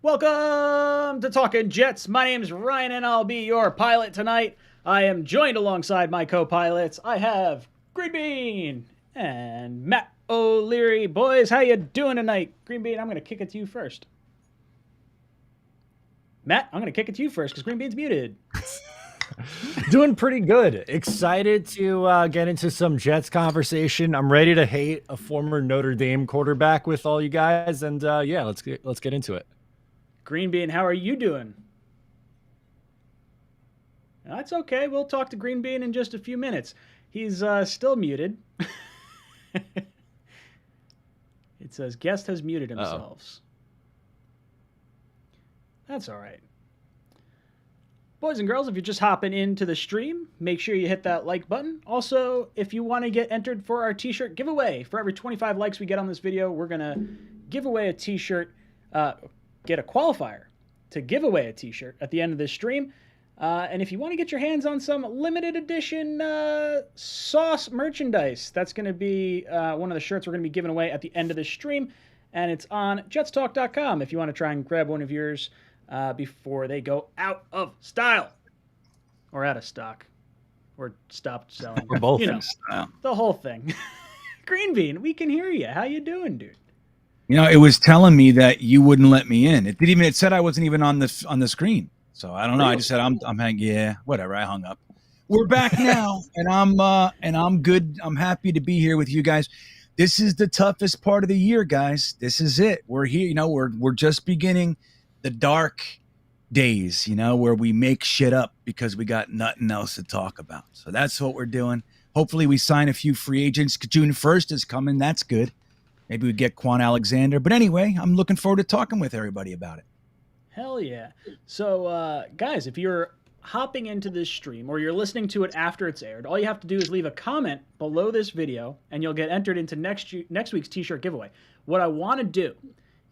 Welcome to Talkin' Jets. My name's Ryan, and I'll be your pilot tonight. I am joined alongside my co-pilots. I have Green Bean and Matt O'Leary. Boys, how you doing tonight? Green Bean, I'm going to kick it to you first. Matt, I'm going to kick it to you first because Green Bean's muted. Doing pretty good. Excited to get into some Jets conversation. I'm ready to hate a former Notre Dame quarterback with all you guys, and yeah, let's get into it. Green Bean, how are you doing? That's okay. We'll talk to Green Bean in just a few minutes. He's still muted. It says guest has muted themselves. That's all right. Boys and girls, if you're just hopping into the stream, make sure you hit that like button. Also, if you want to get entered for our t-shirt giveaway, for every 25 likes we get on this video, we're going to give away a t-shirt, get a qualifier to give away a t-shirt at the end of this stream. And if you want to get your hands on some limited edition sauce merchandise, that's going to be one of the shirts we're going to be giving away at the end of this stream. And it's on jetstalk.com if you want to try and grab one of yours before they go out of style or out of stock or stopped selling. Or both. You know, the whole thing. Green Bean, we can hear you. How you doing, dude? You know, it was telling me that you wouldn't let me in. It said I wasn't even on the screen. So I don't know. I just said I'm hanging. Yeah, whatever. I hung up. We're back now, and I'm good. I'm happy to be here with you guys. This is the toughest part of the year, guys. This is it. We're here. You know, we're just beginning the dark days. You know, where we make shit up because we got nothing else to talk about. So that's what we're doing. Hopefully, we sign a few free agents. June 1st is coming. That's good. Maybe we get 𝐒𝐿 Alexander. But anyway, I'm looking forward to talking with everybody about it. Hell yeah. So, guys, if you're hopping into this stream or you're listening to it after it's aired, all you have to do is leave a comment below this video, and you'll get entered into next week's t-shirt giveaway. What I want to do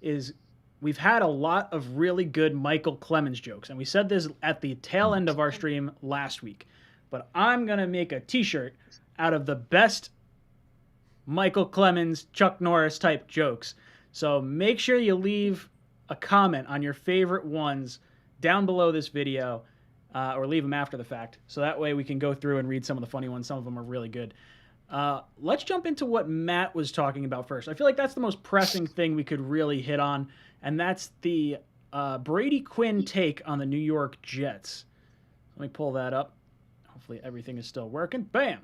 is we've had a lot of really good 𝐒𝐭𝐭 𝐶lemons jokes, and we said this at the tail end of our stream last week. But I'm going to make a t-shirt out of the best 𝐒𝐭𝐭 𝐶lemons, Chuck Norris type jokes. So make sure you leave a comment on your favorite ones down below this video, or leave them after the fact. So that way we can go through and read some of the funny ones. Some of them are really good. Let's jump into what Matt was talking about first. I feel like that's the most pressing thing we could really hit on, and that's the Brady Quinn take on the New York Jets. Let me pull that up. Hopefully everything is still working. Bam!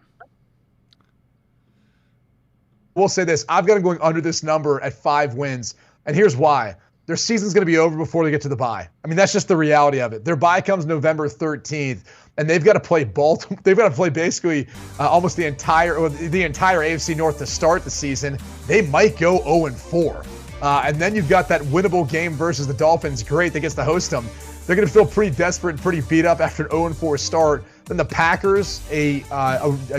We'll say this. I've got them going under this number at 5 wins. And here's why. Their season's going to be over before they get to the bye. I mean, that's just the reality of it. Their bye comes November 13th, and they've got to play Baltimore. They've got to play basically almost the entire AFC North to start the season. They might go 0-4. And then you've got that winnable game versus the Dolphins. Great, they gets to host them. They're going to feel pretty desperate and pretty beat up after an 0-4 start. Then the Packers, a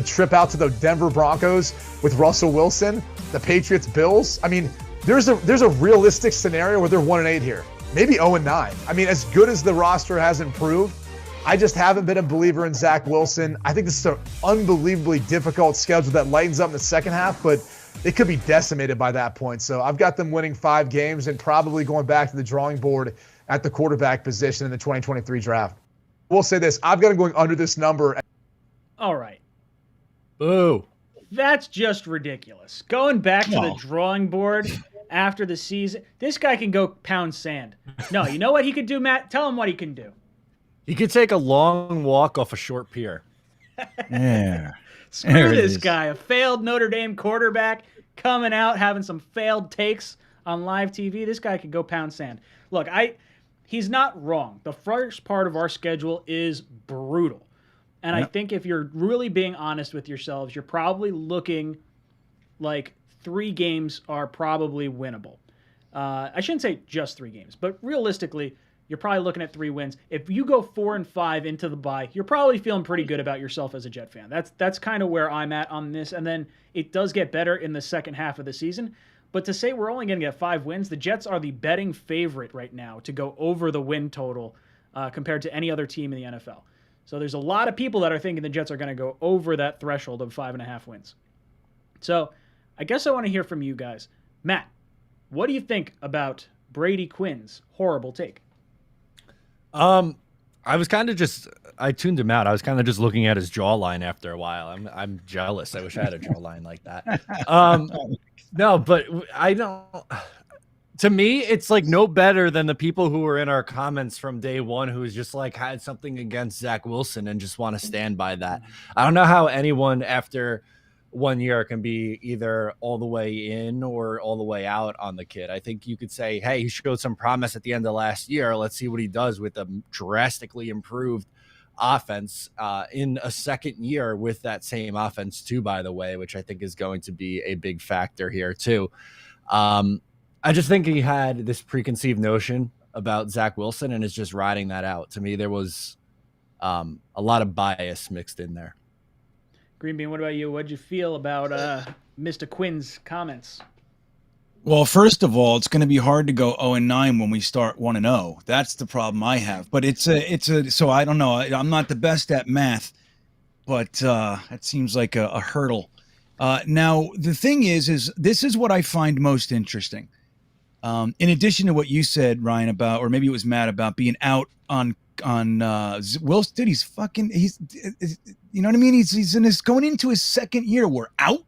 trip out to the Denver Broncos with Russell Wilson. The Patriots, Bills. I mean, there's a realistic scenario where they're 1-8 here. Maybe 0-9. I mean, as good as the roster has improved, I just haven't been a believer in Zach Wilson. I think this is an unbelievably difficult schedule that lightens up in the second half, but they could be decimated by that point. So I've got them winning 5 games and probably going back to the drawing board at the quarterback position in the 2023 draft. We'll say this. I've got them going under this number. All right. Boo. That's just ridiculous. Going back to the drawing board after the season. This guy can go pound sand. No, you know what he could do, Matt? Tell him what he can do. He could take a long walk off a short pier. Yeah. Screw this guy. A failed Notre Dame quarterback coming out, having some failed takes on live TV. This guy could go pound sand. Look, he's not wrong. The first part of our schedule is brutal. And Yep. I think if you're really being honest with yourselves, you're probably looking like 3 games are probably winnable. I shouldn't say just 3 games, but realistically, you're probably looking at 3 wins. If you go 4-5 into the bye, you're probably feeling pretty good about yourself as a Jet fan. That's kind of where I'm at on this. And then it does get better in the second half of the season. But to say we're only going to get 5 wins, the Jets are the betting favorite right now to go over the win total compared to any other team in the NFL. So there's a lot of people that are thinking the Jets are going to go over that threshold of 5.5 wins. So I guess I want to hear from you guys. Matt, what do you think about Brady Quinn's horrible take? I was kind of I tuned him out. I was kind of just looking at his jawline after a while. I'm jealous. I wish I had a jawline like that. No, but I don't. To me, it's like no better than the people who were in our comments from day one who's just like had something against Zach Wilson and just want to stand by that. I don't know how anyone after 1 year can be either all the way in or all the way out on the kid. I think you could say, hey, he showed some promise at the end of last year. Let's see what he does with a drastically improved offense in a second year with that same offense too, by the way, which I think is going to be a big factor here too. I just think he had this preconceived notion about Zach Wilson and is just riding that out. To me, there was a lot of bias mixed in there. Green Bean, what about you? What'd you feel about Mr. Quinn's comments? Well, first of all, it's going to be hard to go 0-9 when we start 1-0. That's the problem I have. But so I don't know. I'm not the best at math, but it seems like a hurdle. Now, the thing is this is what I find most interesting. In addition to what you said, Ryan, about, or maybe it was Matt, about being out on Wilson, dude, he's you know what I mean? He's going into his second year. We're out.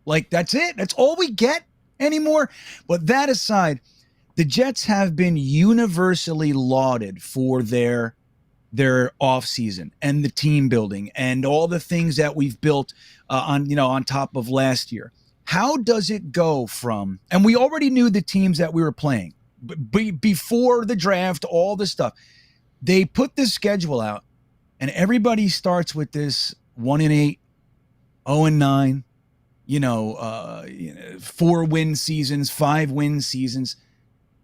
Like, that's it. That's all we get anymore. But that aside, the Jets have been universally lauded for their offseason and the team building and all the things that we've built on top of last year. How does it go from, and we already knew the teams that we were playing before the draft, all this stuff. They put this schedule out and everybody starts with this 1-8, 0-9, 4-win seasons, 5-win seasons.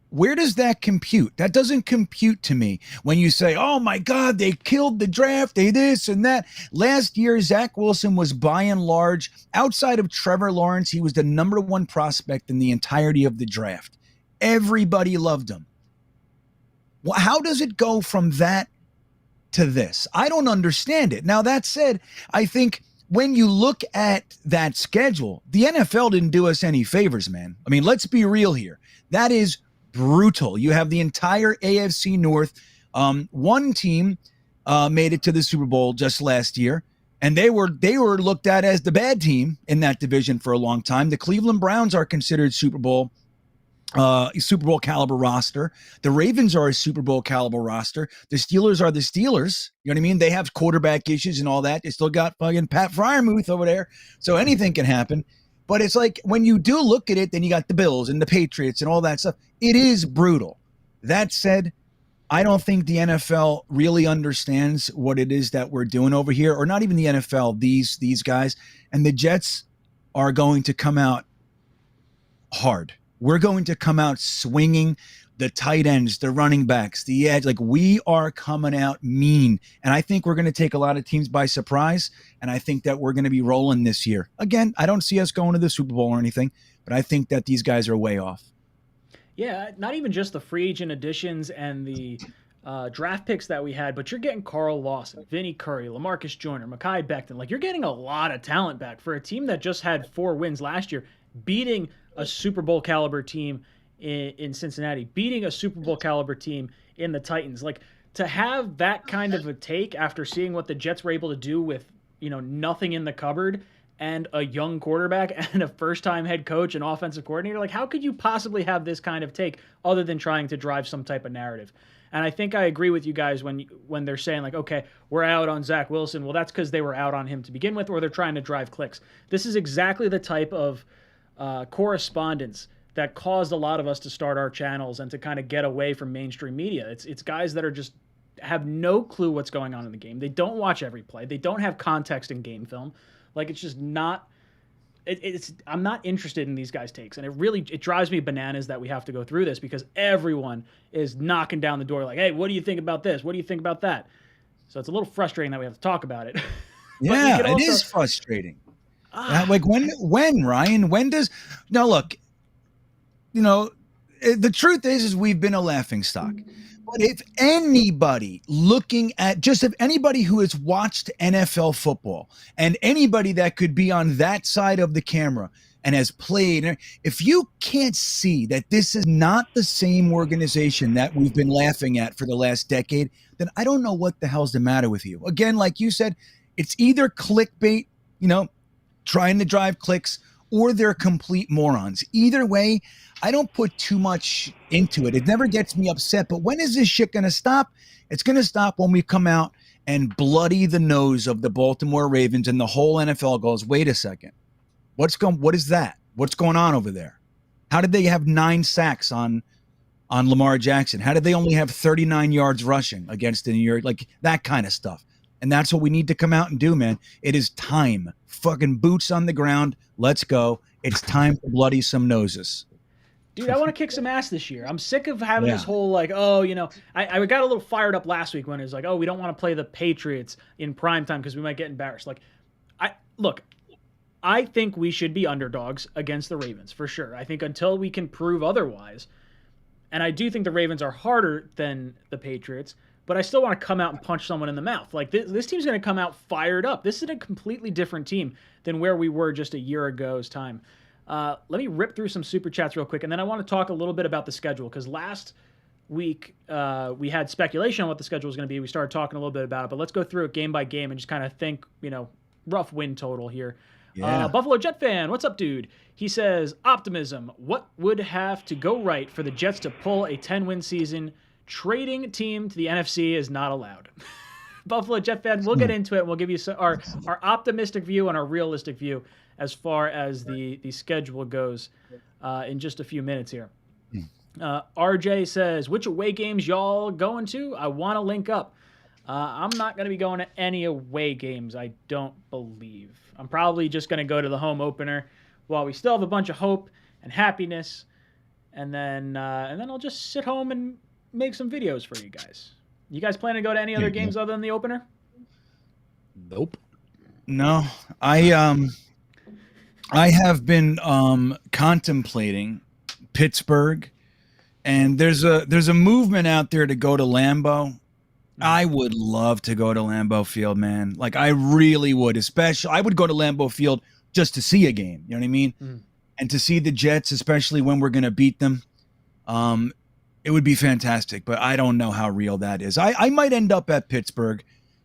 Where does that compute? That doesn't compute to me when you say, oh my God, they killed the draft, they this and that. Last year, Zach Wilson was by and large, outside of Trevor Lawrence, he was the number 1 prospect in the entirety of the draft. Everybody loved him. Well, how does it go from that to this? I don't understand it. Now, that said, I think when you look at that schedule, the NFL didn't do us any favors, man. I mean, let's be real here. That is brutal. You have the entire AFC North. One team made it to the Super Bowl just last year, and they were looked at as the bad team in that division for a long time. The Cleveland Browns are considered Super Bowl caliber roster. The Ravens are a Super Bowl caliber roster. The Steelers are the Steelers. You know what I mean? They have quarterback issues and all that. They still got fucking Pat Freiermuth over there, so anything can happen. But it's like when you do look at it, then you got the Bills and the Patriots and all that stuff. It is brutal. That said, I don't think the NFL really understands what it is that we're doing over here, or not even the NFL, these guys. And the Jets are going to come out hard. We're going to come out swinging the tight ends, the running backs, the edge. Like, we are coming out mean. And I think we're going to take a lot of teams by surprise. And I think that we're going to be rolling this year. Again, I don't see us going to the Super Bowl or anything, but I think that these guys are way off. Yeah, not even just the free agent additions and the draft picks that we had, but you're getting Carl Lawson, Vinny Curry, LaMarcus Joyner, Mekhi Becton. Like, you're getting a lot of talent back for a team that just had 4 wins last year, beating a Super Bowl caliber team in Cincinnati, beating a Super Bowl caliber team in the Titans. Like, to have that kind of a take after seeing what the Jets were able to do with, nothing in the cupboard and a young quarterback and a first-time head coach and offensive coordinator, like, how could you possibly have this kind of take other than trying to drive some type of narrative? And I think I agree with you guys when they're saying, like, okay, we're out on Zach Wilson. Well, that's because they were out on him to begin with, or they're trying to drive clicks. This is exactly the type of correspondence that caused a lot of us to start our channels and to kind of get away from mainstream media. It's guys that are just have no clue what's going on in the game. They don't watch every play. They don't have context in game film. Like, it's just not I'm not interested in these guys' takes, and it drives me bananas that we have to go through this because everyone is knocking down the door like, hey, what do you think about this? What do you think about that? So it's a little frustrating that we have to talk about it. Yeah, it is frustrating. Like when Ryan, when does now look, the truth is we've been a laughingstock. But if anybody if anybody who has watched NFL football and anybody that could be on that side of the camera and has played, if you can't see that this is not the same organization that we've been laughing at for the last decade, then I don't know what the hell's the matter with you. Again, like you said, it's either clickbait, trying to drive clicks, or they're complete morons. Either way, I don't put too much into it. It never gets me upset. But when is this shit going to stop? It's going to stop when we come out and bloody the nose of the Baltimore Ravens and the whole NFL goes, wait a second. What is that? What's going on over there? How did they have 9 sacks on Lamar Jackson? How did they only have 39 yards rushing against the New York? Like that kind of stuff. And that's what we need to come out and do, man. It is time. Fucking boots on the ground. Let's go. It's time to bloody some noses. Dude, I want to kick some ass this year. I'm sick of having this whole I got a little fired up last week when it was like, oh, we don't want to play the Patriots in primetime because we might get embarrassed. Like, I think we should be underdogs against the Ravens for sure. I think until we can prove otherwise, and I do think the Ravens are harder than the Patriots, but I still want to come out and punch someone in the mouth. Like this team's going to come out fired up. This is a completely different team than where we were just a year ago's time. Let me rip through some super chats real quick, and then I want to talk a little bit about the schedule because last week we had speculation on what the schedule was going to be. We started talking a little bit about it, but let's go through it game by game and just kind of think, rough win total here. Yeah. Buffalo Jet fan, what's up, dude? He says, optimism. What would have to go right for the Jets to pull a 10-win season? Trading team to the NFC is not allowed. Buffalo Jet fan, we'll get into it. We'll give you our optimistic view and our realistic view as far as the schedule goes in just a few minutes here. RJ says, which away games y'all going to? I want to link up. I'm not going to be going to any away games, I don't believe. I'm probably just going to go to the home opener while we still have a bunch of hope and happiness, and then I'll just sit home and make some videos for you guys. You guys plan to go to any other games other than the opener? Nope. No, I have been contemplating Pittsburgh, and there's a movement out there to go to Lambeau. I would love to go to Lambeau Field, man. Like I really would. Especially, I would go to Lambeau Field just to see a game. You know what I mean? And to see the Jets, especially when we're going to beat them. It would be fantastic, but I don't know how real that is. I might end up at Pittsburgh,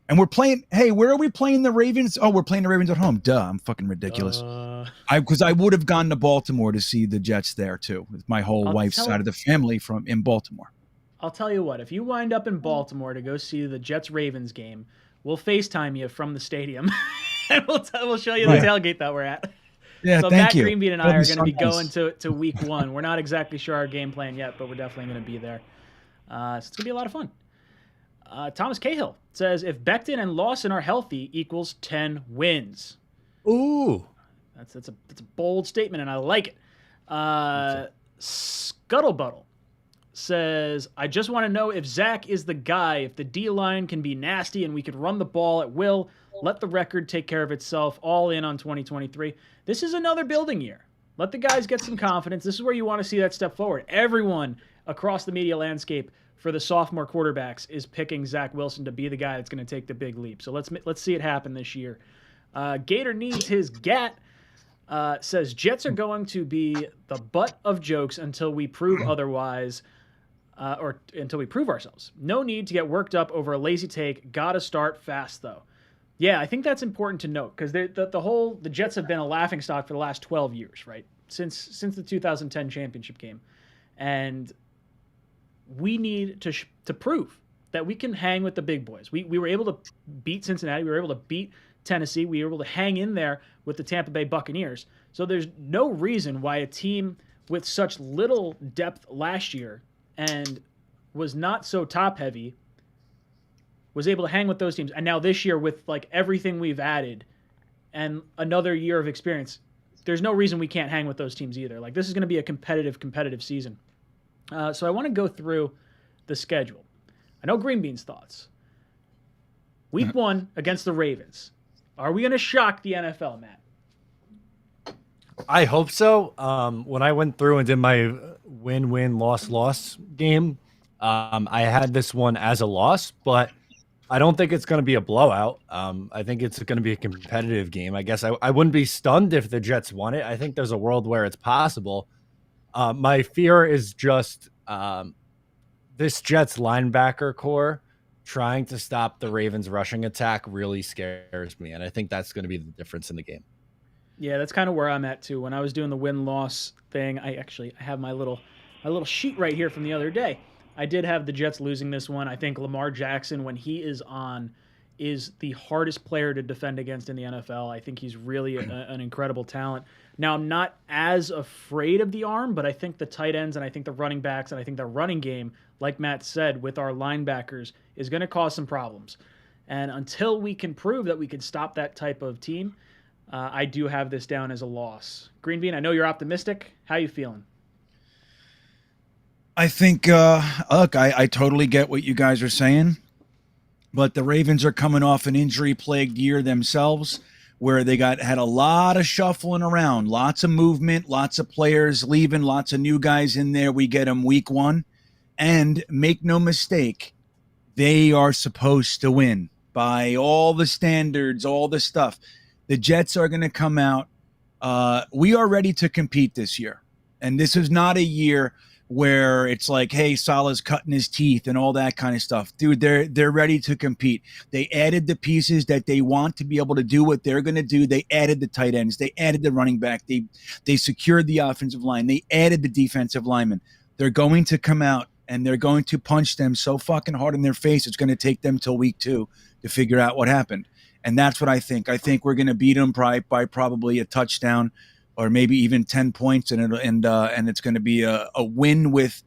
and we're playing. Hey, where are we playing the Ravens? Oh, we're playing the Ravens at home. Duh, I'm fucking ridiculous. Because I would have gone to Baltimore to see the Jets there too, with my whole wife's side of the family in Baltimore. I'll tell you what, if you wind up in Baltimore to go see the Jets-Ravens game, we'll FaceTime you from the stadium, and we'll show you the tailgate that we're at. Yeah, so thank you. Matt Greenbean and I are going to be going to week 1. We're not exactly sure our game plan yet, but we're definitely going to be there. So it's going to be a lot of fun. Thomas Cahill says, if Becton and Lawson are healthy equals 10 wins. Ooh. That's a bold statement, and I like it. Scuttlebuttle says, I just want to know if Zach is the guy, if the D-line can be nasty and we could run the ball at will, let the record take care of itself, all in on 2023. This is another building year. Let the guys get some confidence. This is where you want to see that step forward. Everyone across the media landscape for the sophomore quarterbacks is picking Zach Wilson to be the guy that's going to take the big leap. So let's see it happen this year. Gator needs his gat. Says, Jets are going to be the butt of jokes until we prove otherwise. Or until we prove ourselves. No need to get worked up over a lazy take. Gotta start fast, though. Yeah, I think that's important to note because the Jets have been a laughingstock for the last 12 years, right? Since the 2010 championship game, and we need to prove that we can hang with the big boys. We were able to beat Cincinnati. We were able to beat Tennessee. We were able to hang in there with the Tampa Bay Buccaneers. So there's no reason why a team with such little depth last year and was not so top heavy was able to hang with those teams. And now this year with like everything we've added and another year of experience, there's no reason we can't hang with those teams either. Like, this is going to be a competitive season. So I want to go through the schedule. I know Green Bean's thoughts. Week 1 against the Ravens. Are we going to shock the NFL, Matt? I hope so. When I went through and did my win-win, loss-loss game, I had this one as a loss, but I don't think it's going to be a blowout. I think it's going to be a competitive game. I guess I wouldn't be stunned if the Jets won it. I think there's a world where it's possible. My fear is just this Jets linebacker core trying to stop the Ravens rushing attack really scares me, and I think that's going to be the difference in the game. Yeah, that's kind of where I'm at too. When I was doing the win-loss thing, I have my little sheet right here from the other day. I did have the Jets losing this one. I think Lamar Jackson, when he is on, is the hardest player to defend against in the NFL. I think he's really an incredible talent. Now, I'm not as afraid of the arm, but I think the tight ends and I think the running backs and I think the running game, like Matt said, with our linebackers, is going to cause some problems. And until we can prove that we can stop that type of team, I do have this down as a loss. Green Bean, I know you're optimistic. How you feeling? I think, look, I totally get what you guys are saying, but the Ravens are coming off an injury-plagued year themselves where they had a lot of shuffling around, lots of movement, lots of players leaving, lots of new guys in there. We get them week 1. And make no mistake, they are supposed to win by all the standards, all the stuff. The Jets are going to come out. We are ready to compete this year. And this is not a year where it's like, hey, Salah's cutting his teeth and all that kind of stuff. Dude, they're ready to compete. They added the pieces that they want to be able to do what they're going to do. They added the tight ends. They added the running back. They secured the offensive line. They added the defensive linemen. They're going to come out and they're going to punch them so fucking hard in their face. It's going to take them till week 2 to figure out what happened. And that's what I think. I think we're going to beat them by probably a touchdown or maybe even 10 points, and it's going to be a win with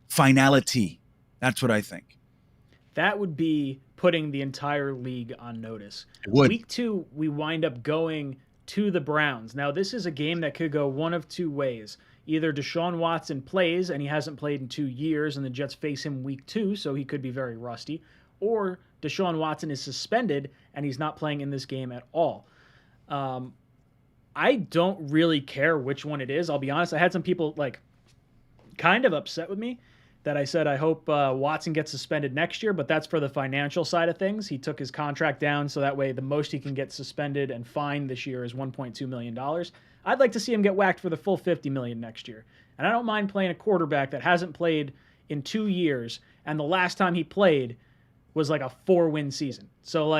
finality. That's what I think. That would be putting the entire league on notice. It would. Week 2, we wind up going to the Browns. Now, this is a game that could go one of two ways. Either Deshaun Watson plays, and he hasn't played in 2 years, and the Jets face him week 2, so he could be very rusty, or Deshaun Watson is suspended, and he's not playing in this game at all. I don't really care which one it is. I'll be honest. I had some people kind of upset with me that I said I hope Watson gets suspended next year, but that's for the financial side of things. He took his contract down, so that way the most he can get suspended and fined this year is $1.2 million. I'd like to see him get whacked for the full $50 million next year. And I don't mind playing a quarterback that hasn't played in 2 years, and the last time he played was like a 4-win season. So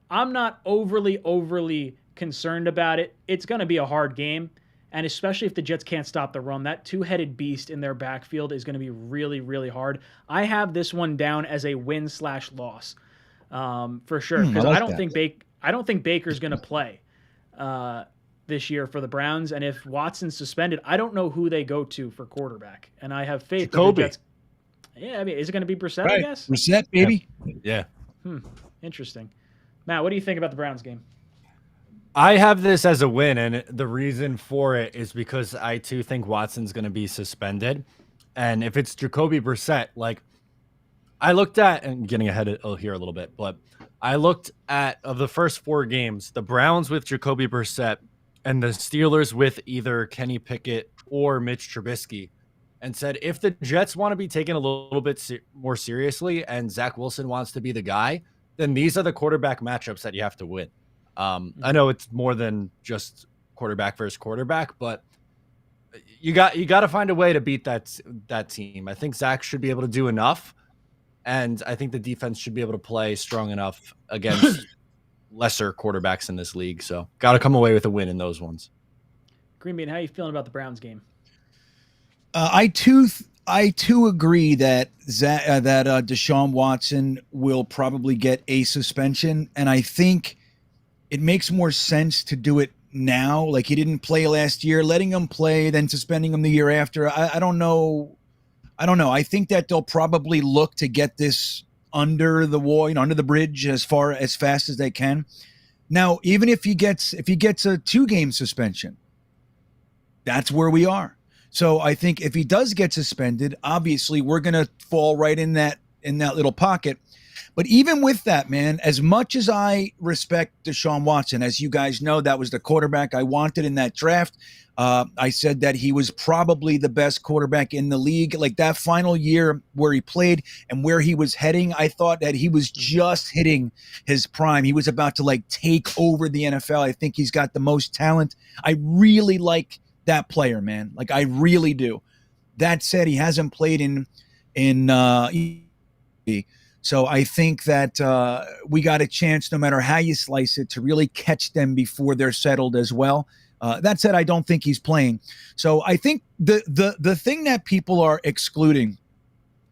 I'm not overly concerned about it. It's going to be a hard game, and especially if the Jets can't stop the run, that two-headed beast in their backfield is going to be really, really hard. I have this one down as a win/loss for sure, because I don't think Baker's going to play this year for the Browns, and if Watson's suspended, I don't know who they go to for quarterback, and I have faith that the Jets. Yeah, I mean, is it going to be Brissett? Right. I guess Brissett, baby. Yeah. Interesting. Matt, what do you think about the Browns game? I have this as a win, and the reason for it is because I too think Watson's going to be suspended. And if it's Jacoby Brissett, I looked at, and getting ahead here a little bit, but I looked at, of the first 4 games, the Browns with Jacoby Brissett and the Steelers with either Kenny Pickett or Mitch Trubisky, and said if the Jets want to be taken a little bit more seriously and Zach Wilson wants to be the guy, then these are the quarterback matchups that you have to win. I know it's more than just quarterback versus quarterback, but you got to find a way to beat that team. I think Zach should be able to do enough, and I think the defense should be able to play strong enough against lesser quarterbacks in this league. So got to come away with a win in those ones. Green Bean, how are you feeling about the Browns game? I too agree that Deshaun Watson will probably get a suspension, and I think it makes more sense to do it now. Like, he didn't play last year, letting him play, then suspending him the year after. I don't know. I think that they'll probably look to get this under the wall, under the bridge as fast as they can. Now, even if he gets a 2-game suspension, That's where we are. So I think if he does get suspended, obviously we're going to fall right in that little pocket. But even with that, man, as much as I respect Deshaun Watson, as you guys know, that was the quarterback I wanted in that draft. I said that he was probably the best quarterback in the league. Like that final year where he played and where he was heading, I thought that he was just hitting his prime. He was about to like take over the NFL. I think he's got the most talent. I really like that player, man. Like I really do. That said, he hasn't played in so I think that we got a chance, no matter how you slice it, to really catch them before they're settled as well. That said, I don't think he's playing. So I think the thing that people are excluding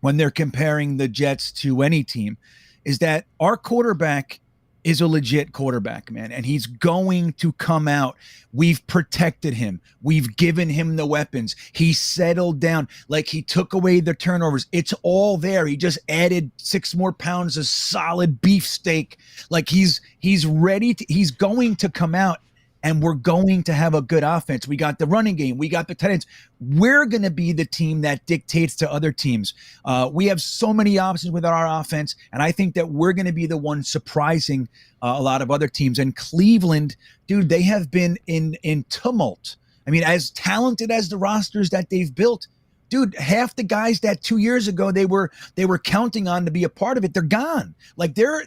when they're comparing the Jets to any team is that our quarterback is a legit quarterback, man, and he's going to come out. We've protected him. We've given him the weapons. He settled down. Like he took away the turnovers. It's all there. He just added 6 more pounds of solid beefsteak. Like he's ready to, he's going to come out, and we're going to have a good offense. We got the running game. We got the tight ends. We're going to be the team that dictates to other teams. We have so many options with our offense, and I think that we're going to be the one surprising a lot of other teams. And Cleveland, dude, they have been in tumult. I mean, as talented as the rosters that they've built, dude, half the guys that 2 years ago they were counting on to be a part of it, they're gone. Like they're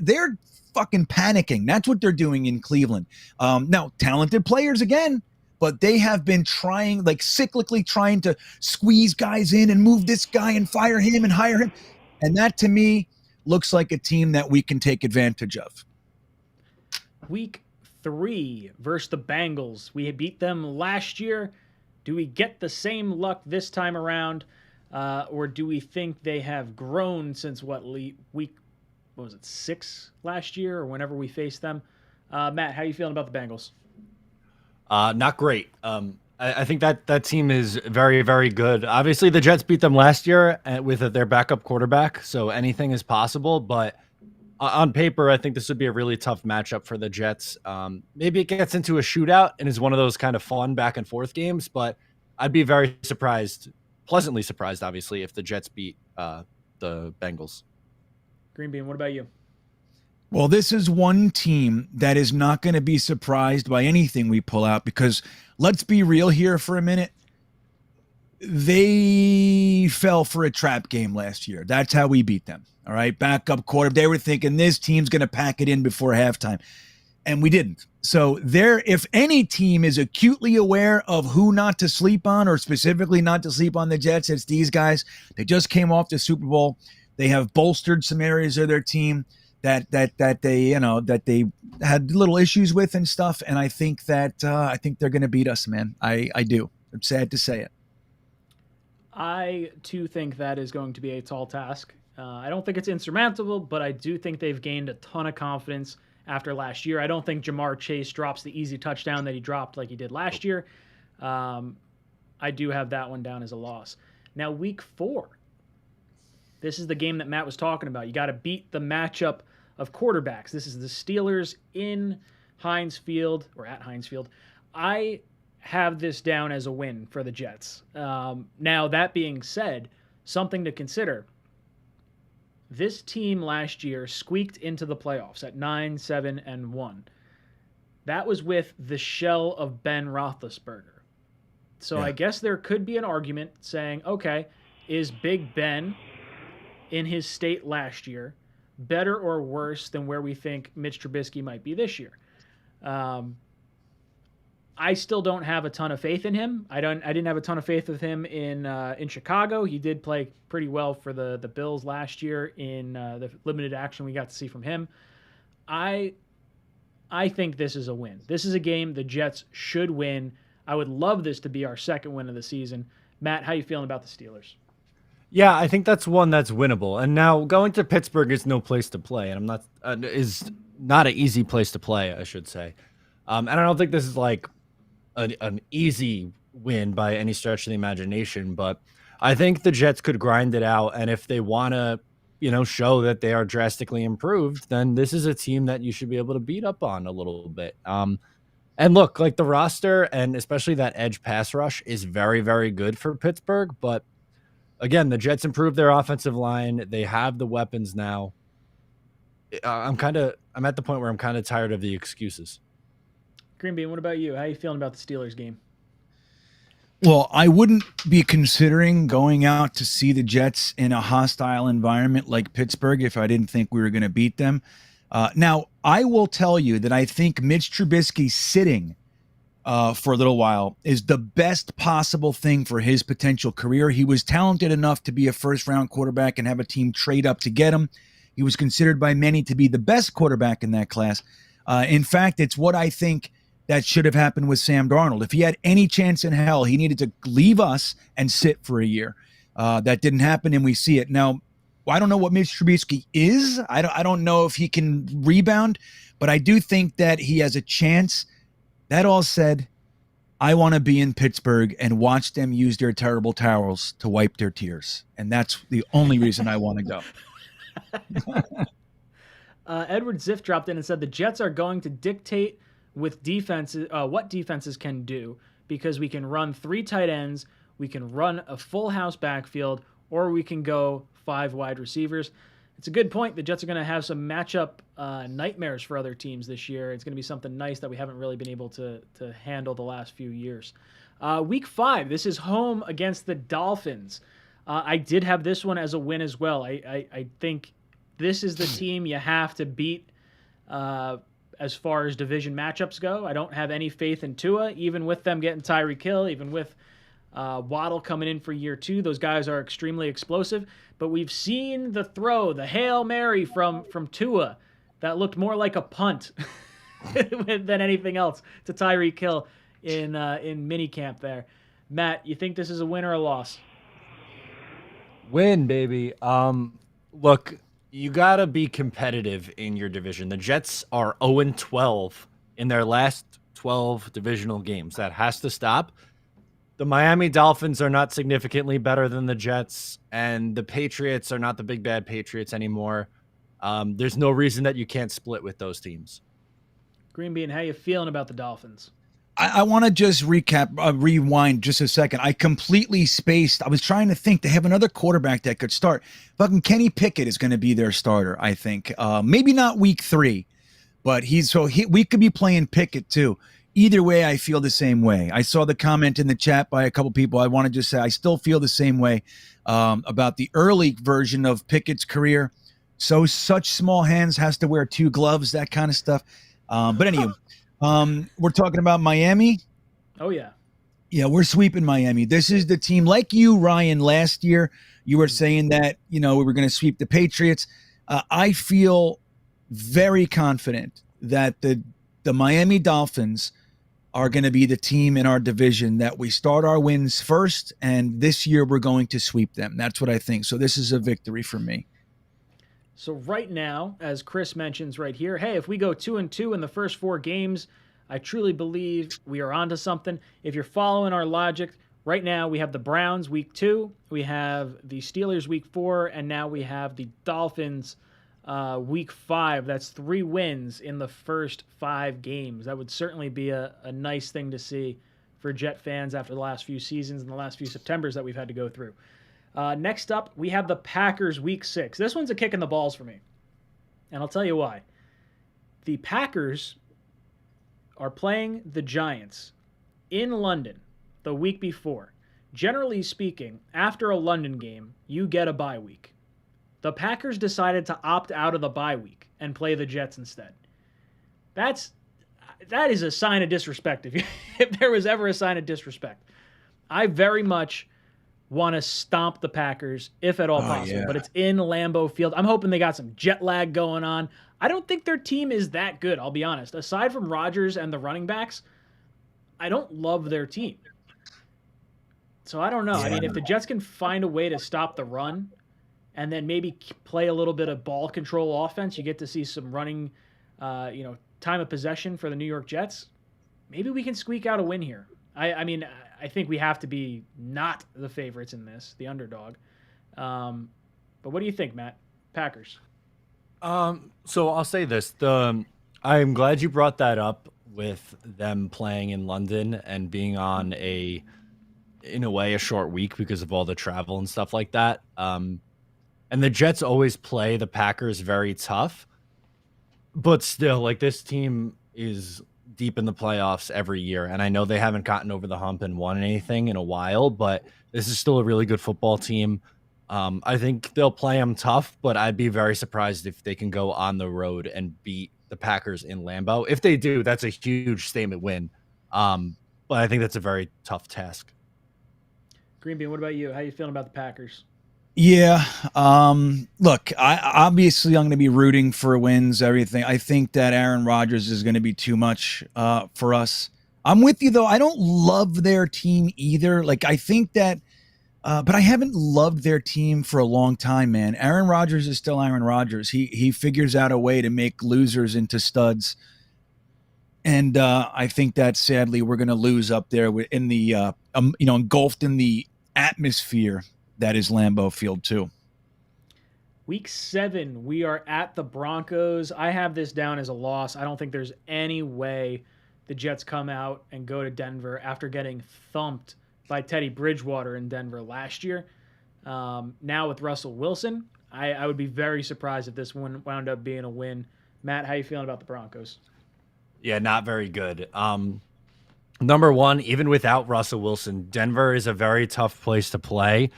fucking panicking. That's what they're doing in Cleveland. Now, talented players again, but they have been trying, like cyclically trying to squeeze guys in and move this guy and fire him and hire him. And that to me looks like a team that we can take advantage of. Week 3 versus the Bengals. We beat them last year. Do we get the same luck this time around? Or do we think they have grown since week what was it, 6 last year or whenever we faced them? Matt, how are you feeling about the Bengals? Not great. I think that team is very, very good. Obviously, the Jets beat them last year with their backup quarterback, so anything is possible. But on paper, I think this would be a really tough matchup for the Jets. Maybe it gets into a shootout and is one of those kind of fun back and forth games, but I'd be very surprised, pleasantly surprised, obviously, if the Jets beat the Bengals. Green Bean, what about you? Well, this is one team that is not going to be surprised by anything we pull out because let's be real here for a minute. They fell for a trap game last year. That's how we beat them. All right. Backup quarter. They were thinking this team's going to pack it in before halftime, and we didn't. So if any team is acutely aware of who not to sleep on, or specifically not to sleep on the Jets, it's these guys. They just came off the Super Bowl. They have bolstered some areas of their team that they had little issues with and stuff. And I think they're going to beat us, man. I do. I'm sad to say it. I too think that is going to be a tall task. I don't think it's insurmountable, but I do think they've gained a ton of confidence after last year. I don't think Jamar Chase drops the easy touchdown that he dropped like he did last year. I do have that one down as a loss. Now, week 4. This is the game that Matt was talking about. You got to beat the matchup of quarterbacks. This is the Steelers in Heinz Field, or at Heinz Field. I have this down as a win for the Jets. Now, that being said, something to consider. This team last year squeaked into the playoffs at 9-7-1. That was with the shell of Ben Roethlisberger. So yeah. I guess there could be an argument saying, okay, is Big Ben in his state last year better or worse than where we think Mitch Trubisky might be this year? I still don't have a ton of faith in him. I didn't have a ton of faith with him in Chicago. He did play pretty well for the Bills last year in the limited action we got to see from him. I think this is a win. This is a game the Jets should win. I would love this to be our second win of the season. Matt, how you feeling about the Steelers? Yeah, I think that's one that's winnable. And now going to Pittsburgh is no place to play, and is not an easy place to play, I should say. And I don't think this is like an easy win by any stretch of the imagination, but I think the Jets could grind it out. And if they want to, show that they are drastically improved, then this is a team that you should be able to beat up on a little bit. And And look, like the roster and especially that edge pass rush is very, very good for Pittsburgh. But again, the Jets improved their offensive line. They have the weapons now. I'm at the point where I'm kind of tired of the excuses. Green Bean, what about you? How are you feeling about the Steelers game? Well, I wouldn't be considering going out to see the Jets in a hostile environment like Pittsburgh if I didn't think we were going to beat them. Now, I will tell you that I think Mitch Trubisky sitting for a little while is the best possible thing for his potential career. He was talented enough to be a first-round quarterback and have a team trade up to get him. He was considered by many to be the best quarterback in that class. In fact, it's what I think that should have happened with Sam Darnold. If he had any chance in hell, he needed to leave us and sit for a year. That didn't happen, and we see it. Now, I don't know what Mitch Trubisky is. I don't know if he can rebound, but I do think that he has a chance. That all said, I want to be in Pittsburgh and watch them use their terrible towels to wipe their tears. And that's the only reason I want to go. Edward Ziff dropped in and said the Jets are going to dictate with defenses, what defenses can do, because we can run 3 tight ends, we can run a full house backfield, or we can go 5 wide receivers. It's a good point. The Jets are going to have some matchup nightmares for other teams this year. It's going to be something nice that we haven't really been able to handle the last few years. Week 5, this is home against the Dolphins. I did have this one as a win as well. I think this is the team you have to beat as far as division matchups go. I don't have any faith in Tua, even with them getting Tyreek Hill, even with Waddle coming in for year 2. Those guys are extremely explosive. But we've seen the throw, the Hail Mary from Tua that looked more like a punt than anything else to Tyreek Hill in minicamp there. Matt, you think this is a win or a loss? Win, baby. Look, you got to be competitive in your division. The Jets are 0-12 in their last 12 divisional games. That has to stop. The Miami Dolphins are not significantly better than the Jets, and the Patriots are not the big bad Patriots anymore. There's no reason that you can't split with those teams. Green Bean, how you feeling about the Dolphins? I want to just rewind just a second. I completely spaced. I was trying to think. They have another quarterback that could start. Fucking Kenny Pickett is going to be their starter, I think. Maybe not week 3, but we could be playing Pickett too. Either way, I feel the same way. I saw the comment in the chat by a couple people. I want to just say I still feel the same way about the early version of Pickett's career. So such small hands, has to wear 2 gloves, that kind of stuff. But anyway. We're talking about Miami. Oh, yeah. Yeah, we're sweeping Miami. This is the team, like you, Ryan, last year, you were saying that, we were going to sweep the Patriots. I feel very confident that the Miami Dolphins are going to be the team in our division that we start our wins first, and this year we're going to sweep them. That's what I think. So this is a victory for me. So right now, as Chris mentions right here, hey, if we go 2-2 in the first 4 games, I truly believe we are onto something. If you're following our logic, right now we have the Browns week 2, we have the Steelers week 4, and now we have the Dolphins week 5. That's 3 wins in the first 5 games. That would certainly be a nice thing to see for Jet fans after the last few seasons and the last few Septembers that we've had to go through. Next up, we have the Packers week 6. This one's a kick in the balls for me, and I'll tell you why. The Packers are playing the Giants in London the week before. Generally speaking, after a London game, you get a bye week. The Packers decided to opt out of the bye week and play the Jets instead. That is a sign of disrespect. If there was ever a sign of disrespect, I very much want to stomp the Packers, if at all possible. Yeah. But it's in Lambeau Field. I'm hoping they got some jet lag going on. I don't think their team is that good, I'll be honest. Aside from Rodgers and the running backs, I don't love their team. So I don't know. Yeah. I mean, if the Jets can find a way to stop the run and then maybe play a little bit of ball control offense, you get to see some running, time of possession for the New York Jets. Maybe we can squeak out a win here. I mean, I think we have to be not the favorites in this, the underdog. But what do you think, Matt? Packers. So I'll say this. I'm glad you brought that up. with them playing in London and being on in a way, a short week because of all the travel and stuff like that. And the Jets always play the Packers very tough, but still, like, this team is deep in the playoffs every year. And I know they haven't gotten over the hump and won anything in a while, but this is still a really good football team. I think they'll play them tough, but I'd be very surprised if they can go on the road and beat the Packers in Lambeau. If they do, that's a huge statement win. But I think that's a very tough task. Green Bean, what about you? How you feeling about the Packers? Yeah. Look, I'm going to be rooting for wins, everything. I think that Aaron Rodgers is going to be too much for us. I'm with you, though. I don't love their team either. Like, I think that, but I haven't loved their team for a long time, man. Aaron Rodgers is still Aaron Rodgers. He figures out a way to make losers into studs. And I think that, sadly, we're going to lose up there in the, engulfed in the atmosphere that is Lambeau Field too. Week 7, we are at the Broncos. I have this down as a loss. I don't think there's any way the Jets come out and go to Denver after getting thumped by Teddy Bridgewater in Denver last year. Now with Russell Wilson, I would be very surprised if this one wound up being a win. Matt, how you feeling about the Broncos? Yeah, not very good. Number one, even without Russell Wilson, Denver is a very tough place to play.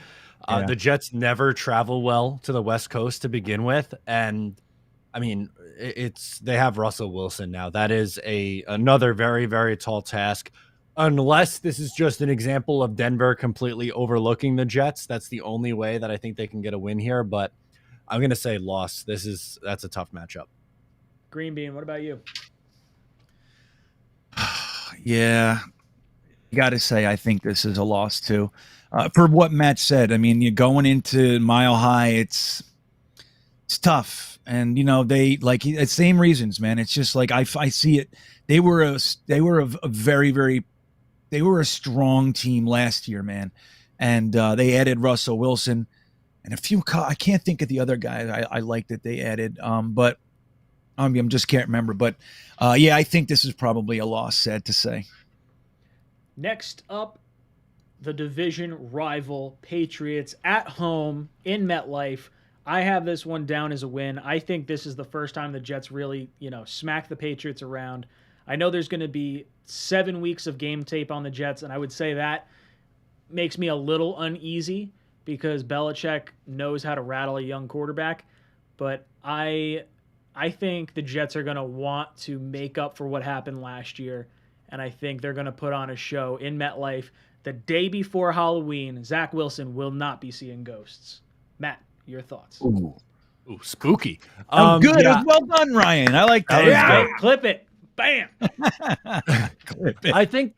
The Jets never travel well to the West Coast to begin with, and I mean, they have Russell Wilson now. That is another very, very tall task. Unless this is just an example of Denver completely overlooking the Jets, that's the only way that I think they can get a win here. But I'm going to say loss. That's a tough matchup. Green Bean, what about you? Yeah, you got to say I think this is a loss too. For what Matt said, I mean, you're going into Mile High. It's tough, and they like the same reasons, man. It's just like I see it. They were a very, very, they were a strong team last year, man, and they added Russell Wilson and a few. I can't think of the other guys I like that they added, but I just can't remember. But yeah, I think this is probably a loss. Sad to say. Next up, the division rival Patriots at home in MetLife. I have this one down as a win. I think this is the first time the Jets really, smack the Patriots around. I know there's going to be 7 weeks of game tape on the Jets, and I would say that makes me a little uneasy because Belichick knows how to rattle a young quarterback. But I think the Jets are going to want to make up for what happened last year, and I think they're going to put on a show in MetLife. The day before Halloween, Zach Wilson will not be seeing ghosts. Matt, your thoughts? Ooh, spooky. Good. Yeah. Well done, Ryan. I like that. Yeah, clip it. Bam. Clip it. I think,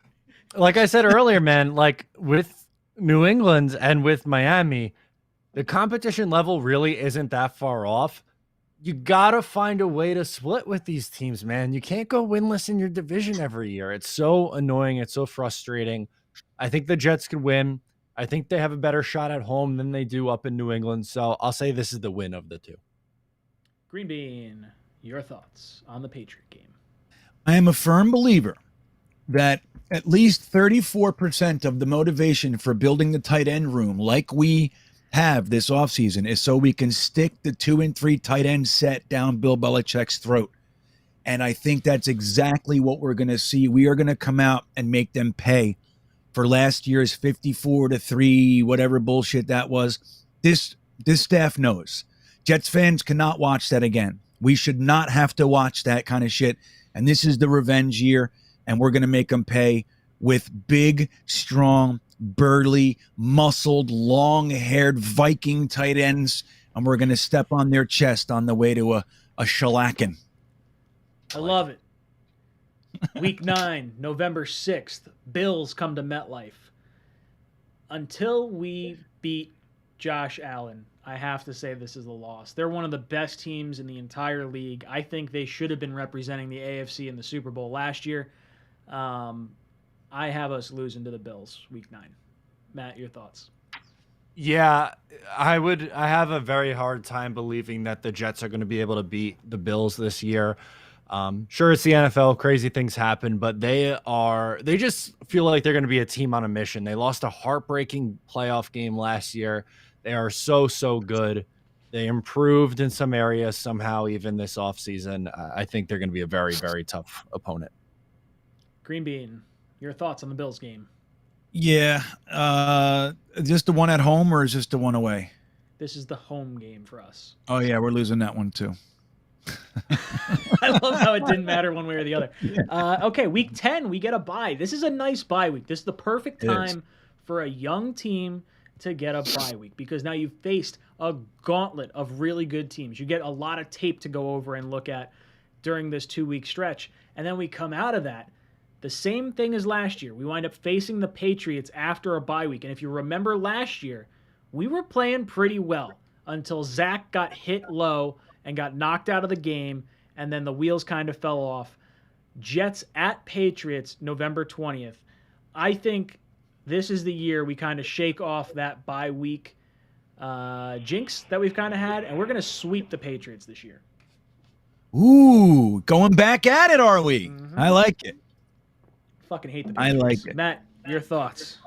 like I said earlier, man, like with New England and with Miami, the competition level really isn't that far off. You got to find a way to split with these teams, man. You can't go winless in your division every year. It's so annoying. It's so frustrating. I think the Jets could win. I think they have a better shot at home than they do up in New England. So I'll say this is the win of the two. Green Bean, your thoughts on the Patriot game? I am a firm believer that at least 34% of the motivation for building the tight end room like we have this offseason is so we can stick the 2 and 3 tight end set down Bill Belichick's throat. And I think that's exactly what we're going to see. We are going to come out and make them pay for last year's 54-3, whatever bullshit that was. This staff knows. Jets fans cannot watch that again. We should not have to watch that kind of shit. And this is the revenge year, and we're going to make them pay with big, strong, burly, muscled, long-haired Viking tight ends, and we're going to step on their chest on the way to a shellacking. I love it. Week 9, November 6th, Bills come to MetLife. Until we beat Josh Allen, I have to say this is a loss. They're one of the best teams in the entire league. I think they should have been representing the AFC in the Super Bowl last year. I have us losing to the Bills week 9. Matt, your thoughts? Yeah, I have a very hard time believing that the Jets are going to be able to beat the Bills this year. Sure, it's the NFL, crazy things happen, but they just feel like they're going to be a team on a mission. They lost a heartbreaking playoff game last year. They are so good. They improved in some areas somehow, even this offseason. I think they're going to be a very tough opponent. Green Bean, your thoughts on the Bills game? Yeah. Just the one at home, or is just the one away? This is the home game for us. Oh, yeah, we're losing that one too. I love how it didn't matter one way or the other. Okay, week 10, we get a bye. This is a nice bye week. This is the perfect time for a young team to get a bye week because now you've faced a gauntlet of really good teams. You get a lot of tape to go over and look at during this 2-week stretch. And then we come out of that. The same thing as last year. We wind up facing the Patriots after a bye week. And if you remember last year, we were playing pretty well until Zach got hit low and got knocked out of the game, and then the wheels kind of fell off. Jets at Patriots, November 20th. I think this is the year we kind of shake off that bye week jinx that we've kind of had, and we're going to sweep the Patriots this year. Ooh, going back at it, are we? Mm-hmm. I like it. Fucking hate the Patriots. I like it. Matt, your thoughts?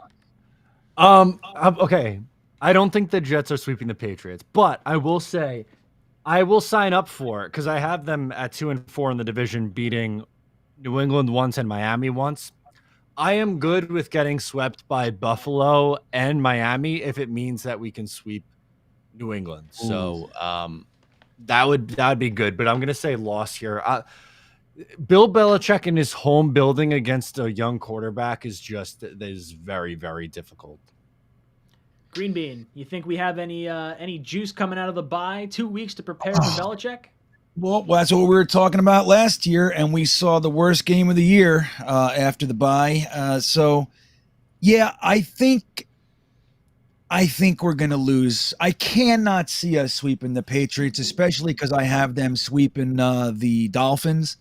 Okay. I don't think the Jets are sweeping the Patriots, but I will say I will sign up for it because I have them at 2-4 in the division, beating New England once and Miami once. I am good with getting swept by Buffalo and Miami if it means that we can sweep New England. Ooh. So that would be good. But I'm gonna say loss here. Bill Belichick in his home building against a young quarterback is very difficult. Green Bean, you think we have any juice coming out of the bye? 2 weeks to prepare for Belichick? Well, that's what we were talking about last year, and we saw the worst game of the year after the bye. So, yeah, I think we're going to lose. I cannot see us sweeping the Patriots, especially because I have them sweeping the Dolphins.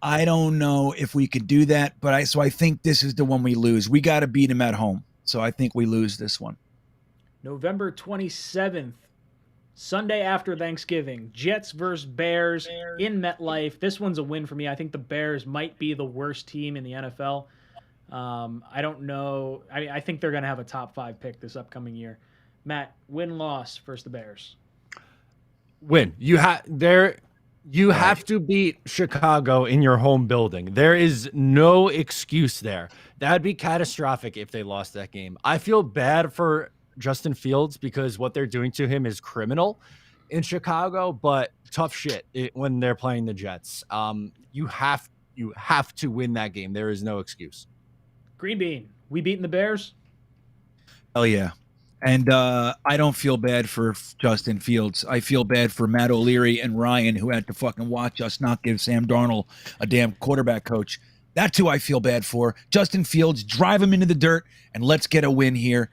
I don't know if we could do that, but I think this is the one we lose. We got to beat them at home, so I think we lose this one. November 27th, Sunday after Thanksgiving, Jets versus Bears in MetLife. This one's a win for me. I think the Bears might be the worst team in the NFL. I don't know. I think they're going to have a top 5 pick this upcoming year. Matt, win-loss versus the Bears. Win. You have to beat Chicago in your home building. There is no excuse there. That'd be catastrophic if they lost that game. I feel bad for Justin Fields because what they're doing to him is criminal in Chicago, but tough shit when they're playing the Jets. You have to win that game. There is no excuse. Green Bean, we beating the Bears? Hell yeah. And I don't feel bad for Justin Fields. I feel bad for Matt O'Leary and Ryan, who had to fucking watch us not give Sam Darnold a damn quarterback coach. That's who I feel bad for. Justin Fields, drive him into the dirt, and let's get a win here.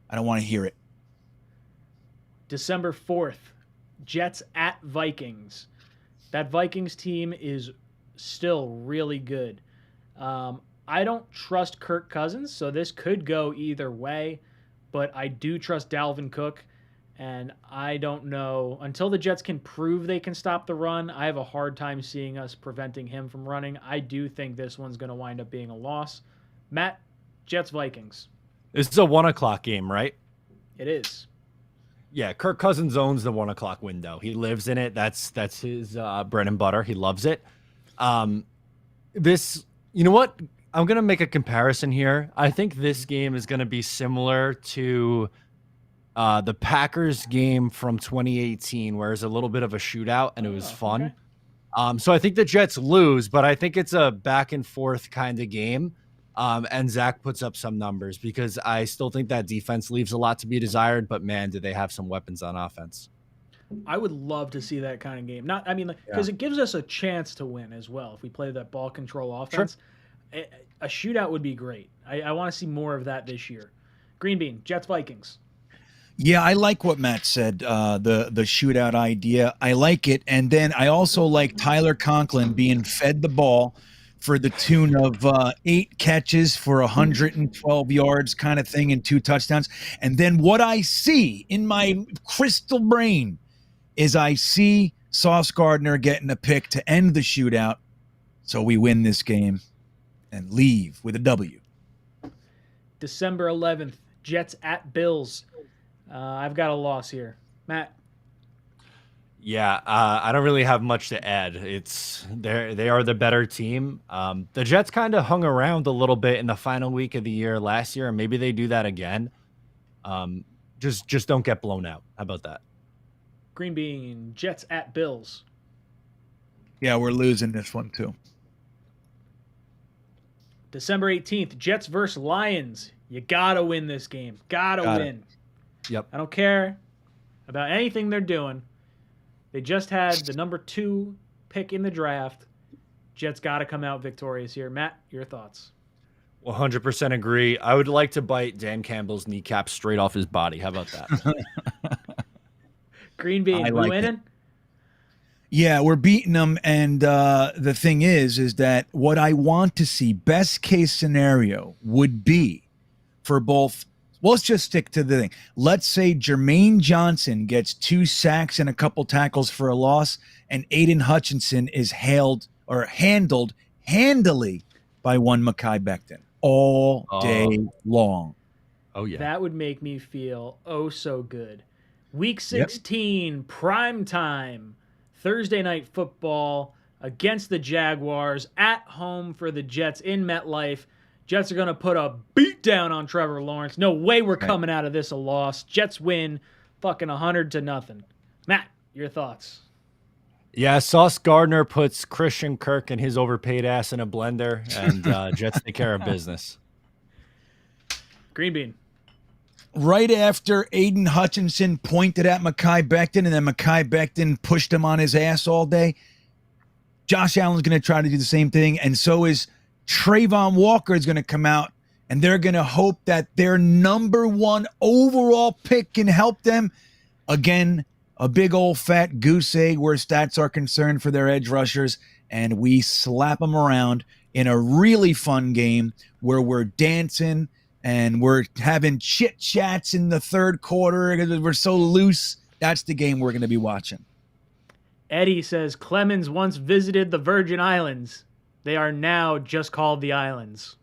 I don't want to hear it. December 4th, Jets at Vikings. That Vikings team is still really good. I don't trust Kirk Cousins, so this could go either way, but I do trust Dalvin Cook, and I don't know. Until the Jets can prove they can stop the run, I have a hard time seeing us preventing him from running. I do think this one's going to wind up being a loss. Matt, Jets-Vikings. This is a 1:00 game, right? It is. Yeah, Kirk Cousins owns the 1:00 window. He lives in it. That's his bread and butter. He loves it. You know what? I'm going to make a comparison here. I think this game is going to be similar to the Packers game from 2018, where it's a little bit of a shootout and it was fun. Okay. So I think the Jets lose, but I think it's a back and forth kind of game. And Zach puts up some numbers because I still think that defense leaves a lot to be desired, but man, do they have some weapons on offense. I would love to see that kind of game. Because it gives us a chance to win as well. If we play that ball control offense, sure. A shootout would be great. I want to see more of that this year. Green Bean, Jets, Vikings. Yeah, I like what Matt said, the shootout idea. I like it. And then I also like Tyler Conklin being fed the ball for the tune of 8 catches for 112 yards kind of thing and 2 touchdowns. And then what I see in my crystal brain is I see Sauce Gardner getting a pick to end the shootout. So we win this game and leave with a W. December 11th, Jets at Bills. I've got a loss here. Matt. Yeah, I don't really have much to add. They are the better team. The Jets kind of hung around a little bit in the final week of the year last year, and maybe they do that again. Just don't get blown out. How about that? Green Bean, Jets at Bills. Yeah, we're losing this one too. December 18th, Jets versus Lions. You gotta win this game. Gotta win. Yep. I don't care about anything they're doing. They just had the number 2 pick in the draft. Jets got to come out victorious here. Matt, your thoughts? 100% agree. I would like to bite Dan Campbell's kneecap straight off his body. How about that? Green Bean, we winning? Yeah, we're beating them. And the thing is that what I want to see, best case scenario, would be for both. Well, let's just stick to the thing. Let's say Jermaine Johnson gets 2 sacks and a couple tackles for a loss, and Aiden Hutchinson is handled handily by one Mekhi Becton all day long. Oh, yeah. That would make me feel oh so good. Week 16, prime time, Thursday night football against the Jaguars at home for the Jets in MetLife. Jets are going to put a beat down on Trevor Lawrence. No way we're coming out of this a loss. Jets win fucking 100-0. Matt, your thoughts? Yeah, Sauce Gardner puts Christian Kirk and his overpaid ass in a blender, and Jets take care of business. Green Bean. Right after Aiden Hutchinson pointed at Mekhi Becton, and then Mekhi Becton pushed him on his ass all day, Josh Allen's going to try to do the same thing, and so is Trayvon Walker is going to come out, and they're going to hope that their number 1 overall pick can help them. Again, a big old fat goose egg where stats are concerned for their edge rushers, and we slap them around in a really fun game where we're dancing and we're having chit chats in the third quarter because we're so loose. That's the game we're going to be watching. Eddie says Clemens once visited the Virgin Islands. They are now just called the Islands.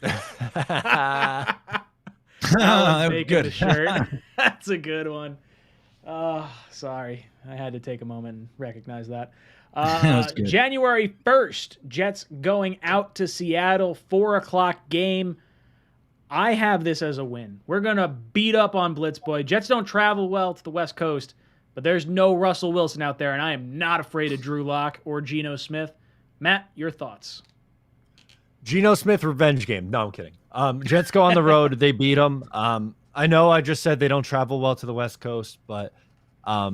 That was good. The shirt. That's a good one. Sorry. I had to take a moment and recognize that. January 1st, Jets going out to Seattle, 4 o'clock game. I have this as a win. We're going to beat up on Blitz Boy. Jets don't travel well to the West Coast, but there's no Russell Wilson out there, and I am not afraid of Drew Lock or Geno Smith. Matt, your thoughts? Geno Smith revenge game. No, I'm kidding. Jets go on the road. They beat them. I know I just said they don't travel well to the West Coast, but I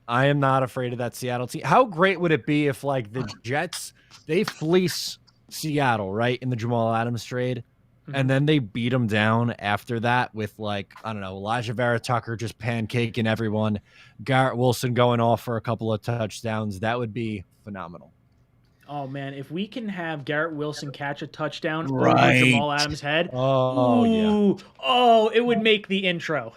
am not afraid of that Seattle team. How great would it be if, like, the Jets, they fleece Seattle, right, in the Jamal Adams trade, and then they beat them down after that with, like, I don't know, Elijah Vera Tucker just pancaking everyone, Garrett Wilson going off for a couple of touchdowns. That would be phenomenal. Oh, man, if we can have Garrett Wilson catch a touchdown over Jamal Adams' head, it would make the intro.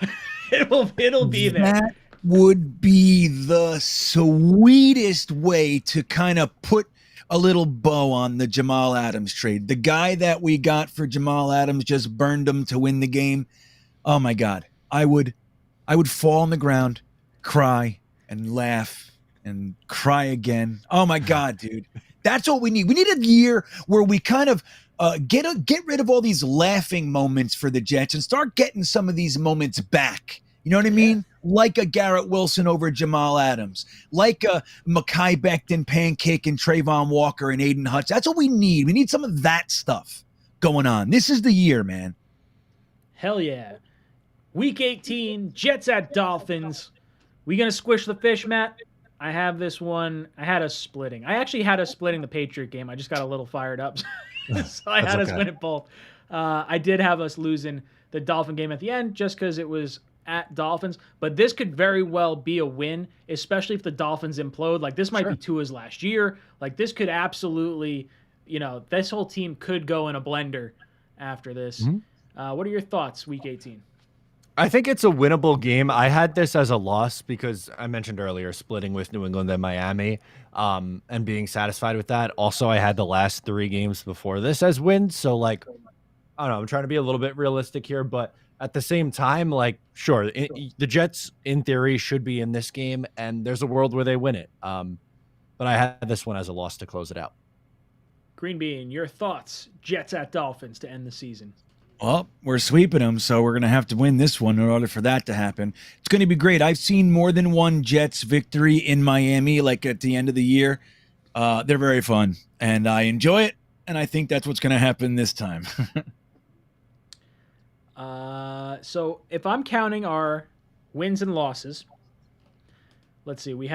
It'll be there. That would be the sweetest way to kind of put a little bow on the Jamal Adams trade. The guy that we got for Jamal Adams just burned him to win the game. Oh, my God. I would fall on the ground, cry, and laugh, and cry again. Oh, my God, dude. That's what we need. We need a year where we kind of get rid of all these laughing moments for the Jets and start getting some of these moments back. You know what I mean? Like a Garrett Wilson over Jamal Adams, like a Mekhi Becton pancake and Trayvon Walker and Aiden Hutch. That's what we need. We need some of that stuff going on. This is the year, man. Hell yeah. Week 18, Jets at Dolphins. We going to squish the fish, Matt? I have this one. I had us splitting. I actually had us splitting the Patriot game. I just got a little fired up. So I had us win it both. I did have us losing the Dolphin game at the end just because it was at Dolphins. But this could very well be a win, especially if the Dolphins implode. Like, this might be Tua's last year. Like, this could absolutely, this whole team could go in a blender after this. What are your thoughts, Week 18? I think it's a winnable game. I had this as a loss because I mentioned earlier splitting with New England and Miami, and being satisfied with that. Also, I had the last 3 games before this as wins. So, like, I don't know. I'm trying to be a little bit realistic here, but at the same time, like, sure, the Jets, in theory, should be in this game, and there's a world where they win it. But I had this one as a loss to close it out. Green Bean, your thoughts? Jets at Dolphins to end the season. Well, we're sweeping them, so we're going to have to win this one in order for that to happen. It's going to be great. I've seen more than one Jets victory in Miami, like at the end of the year. They're very fun, and I enjoy it, and I think that's what's going to happen this time. So if I'm counting our wins and losses, let's see. We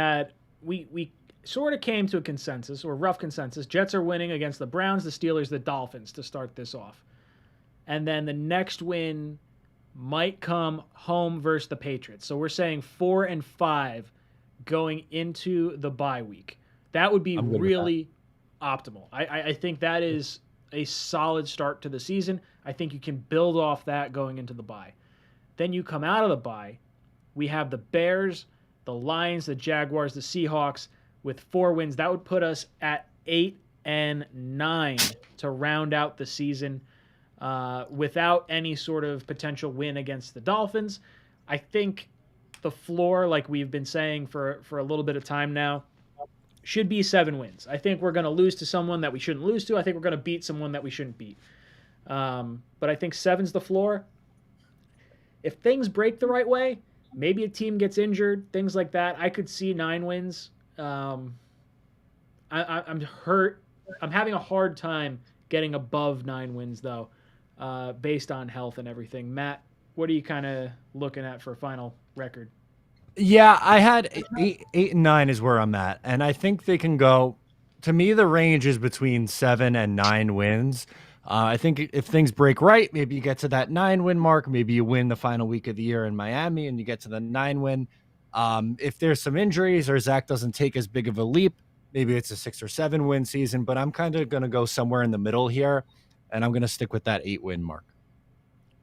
sort of came to a consensus, or rough consensus. Jets are winning against the Browns, the Steelers, the Dolphins to start this off. And then the next win might come home versus the Patriots. So we're saying 4 and 5 going into the bye week. That would be really optimal. I think that is a solid start to the season. I think you can build off that going into the bye. Then you come out of the bye. We have the Bears, the Lions, the Jaguars, the Seahawks with 4 wins. That would put us at 8 and 9 to round out the season. Without any sort of potential win against the Dolphins. I think the floor, like we've been saying for a little bit of time now, should be 7 wins. I think we're going to lose to someone that we shouldn't lose to. I think we're going to beat someone that we shouldn't beat. But I think 7's the floor. If things break the right way, maybe a team gets injured, things like that, I could see 9 wins. I'm hurt. I'm having a hard time getting above 9 wins, though. Based on health and everything. Matt, what are you kind of looking at for a final record? Yeah, I had 8 and 9 is where I'm at. And I think they can go, to me, the range is between 7 and 9 wins. I think if things break right, maybe you get to that 9-win mark. Maybe you win the final week of the year in Miami and you get to the 9-win. If there's some injuries or Zach doesn't take as big of a leap, maybe it's a 6 or 7 win season, but I'm kind of going to go somewhere in the middle here. And I'm going to stick with that 8-win mark.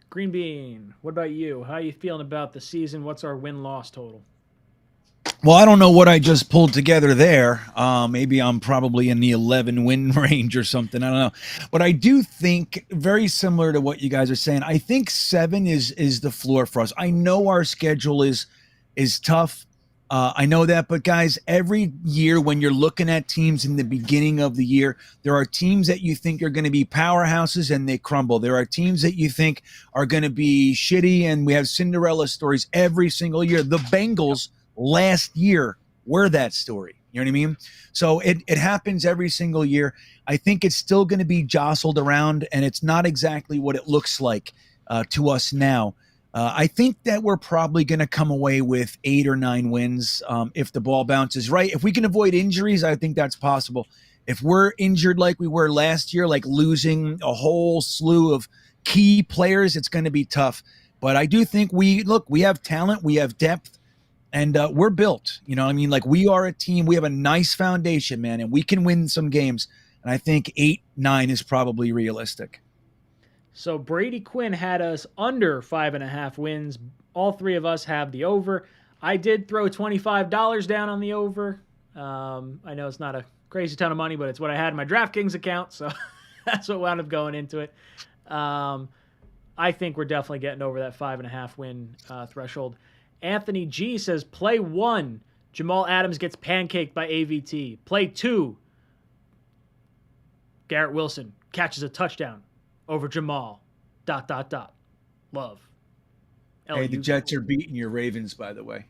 Green Bean, what about you? How are you feeling about the season? What's our win-loss total? Well, I don't know what I just pulled together there. Maybe I'm probably in the 11-win range or something. I don't know. But I do think, very similar to what you guys are saying, I think 7 is the floor for us. I know our schedule is tough. I know that, but guys, every year when you're looking at teams in the beginning of the year, there are teams that you think are going to be powerhouses and they crumble. There are teams that you think are going to be shitty, and we have Cinderella stories every single year. The Bengals last year were that story. You know what I mean? So it happens every single year. I think it's still going to be jostled around, and it's not exactly what it looks like to us now. I think that we're probably going to come away with 8 or 9 wins if the ball bounces right. If we can avoid injuries, I think that's possible. If we're injured like we were last year, like losing a whole slew of key players, it's going to be tough. But I do think we have talent, we have depth, and we're built. You know what I mean? Like, we are a team. We have a nice foundation, man, and we can win some games. And I think 8, 9 is probably realistic. So Brady Quinn had us under 5.5 wins. All 3 of us have the over. I did throw $25 down on the over. I know it's not a crazy ton of money, but it's what I had in my DraftKings account, so that's what wound up going into it. I think we're definitely getting over that 5.5 win threshold. Anthony G says, play 1, Jamal Adams gets pancaked by AVT. Play 2, Garrett Wilson catches a touchdown over Jamal. ... Love. Hey, the Jets are beating your Ravens, by the way.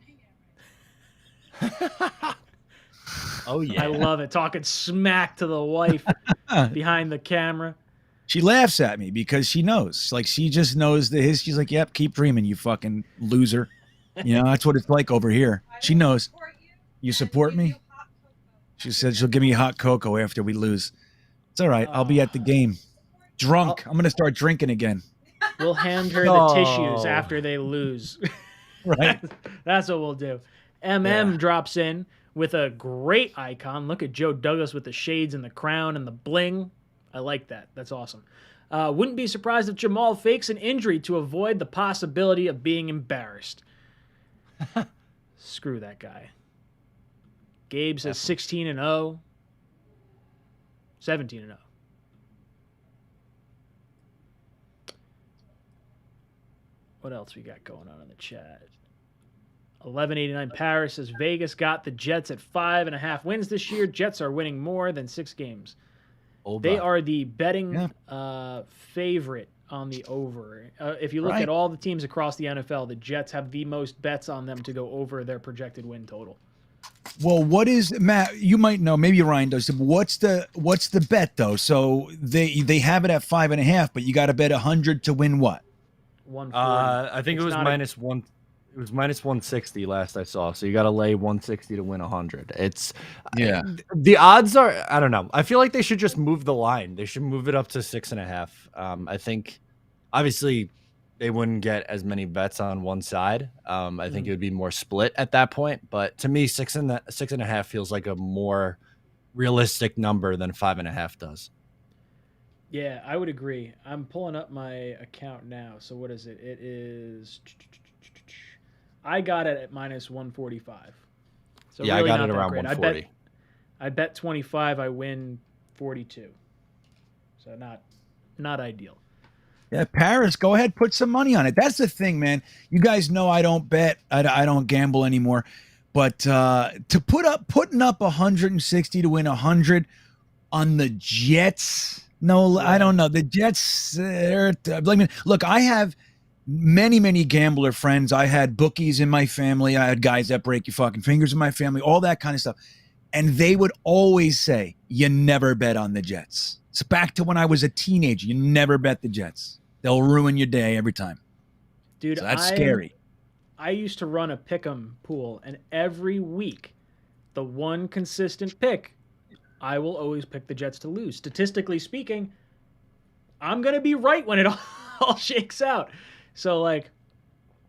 Oh, yeah. I love it. Talking smack to the wife behind the camera. She laughs at me because she knows. Like, she just knows she's like, yep, keep dreaming, you fucking loser. You know, that's what it's like over here. She knows. You support me? She said she'll give me hot cocoa after we lose. It's all right. I'll be at the game. Drunk. I'm going to start drinking again. We'll hand her the tissues after they lose. Right. That's what we'll do. Drops in with a great icon. Look at Joe Douglas with the shades and the crown and the bling. I like that. That's awesome. Wouldn't be surprised if Jamal fakes an injury to avoid the possibility of being embarrassed. Screw that guy. Gabe says 16-0. 17-0. What else we got going on in the chat? 1189 Paris says Vegas got the Jets at 5.5 wins this year. Jets are winning more than 6 games. They are the betting favorite on the over. If you look at all the teams across the NFL, the Jets have the most bets on them to go over their projected win total. Well, what is, Matt? You might know. Maybe Ryan does. What's the bet though? So they have it at 5.5, but you got to bet 100 to win what? 140. I think it was minus one. It was minus 160 last I saw. So you got to lay 160 to win 100. The odds are, I don't know. I feel like they should just move the line. They should move it up to 6.5. I think obviously they wouldn't get as many bets on one side. I think it would be more split at that point. But to me, 6.5 feels like a more realistic number than 5.5 does. Yeah, I would agree. I'm pulling up my account now. So what is it? It is, I got it at minus 145. So yeah, really I got it not around great. 140. I bet 25. I win 42. So not ideal. Yeah, Paris, go ahead, put some money on it. That's the thing, man. You guys know I don't bet. I don't gamble anymore. But to putting up 160 to win 100 on the Jets. No, I don't know. The Jets, look, I have many gambler friends. I had bookies in my family. I had guys that break your fucking fingers in my family, all that kind of stuff. And they would always say, you never bet on the Jets. It's back to when I was a teenager. You never bet the Jets. They'll ruin your day every time. Dude, so that's scary. I used to run a pick'em pool, and every week, the one consistent pick, I will always pick the Jets to lose. Statistically speaking, I'm going to be right when it all shakes out. So, like,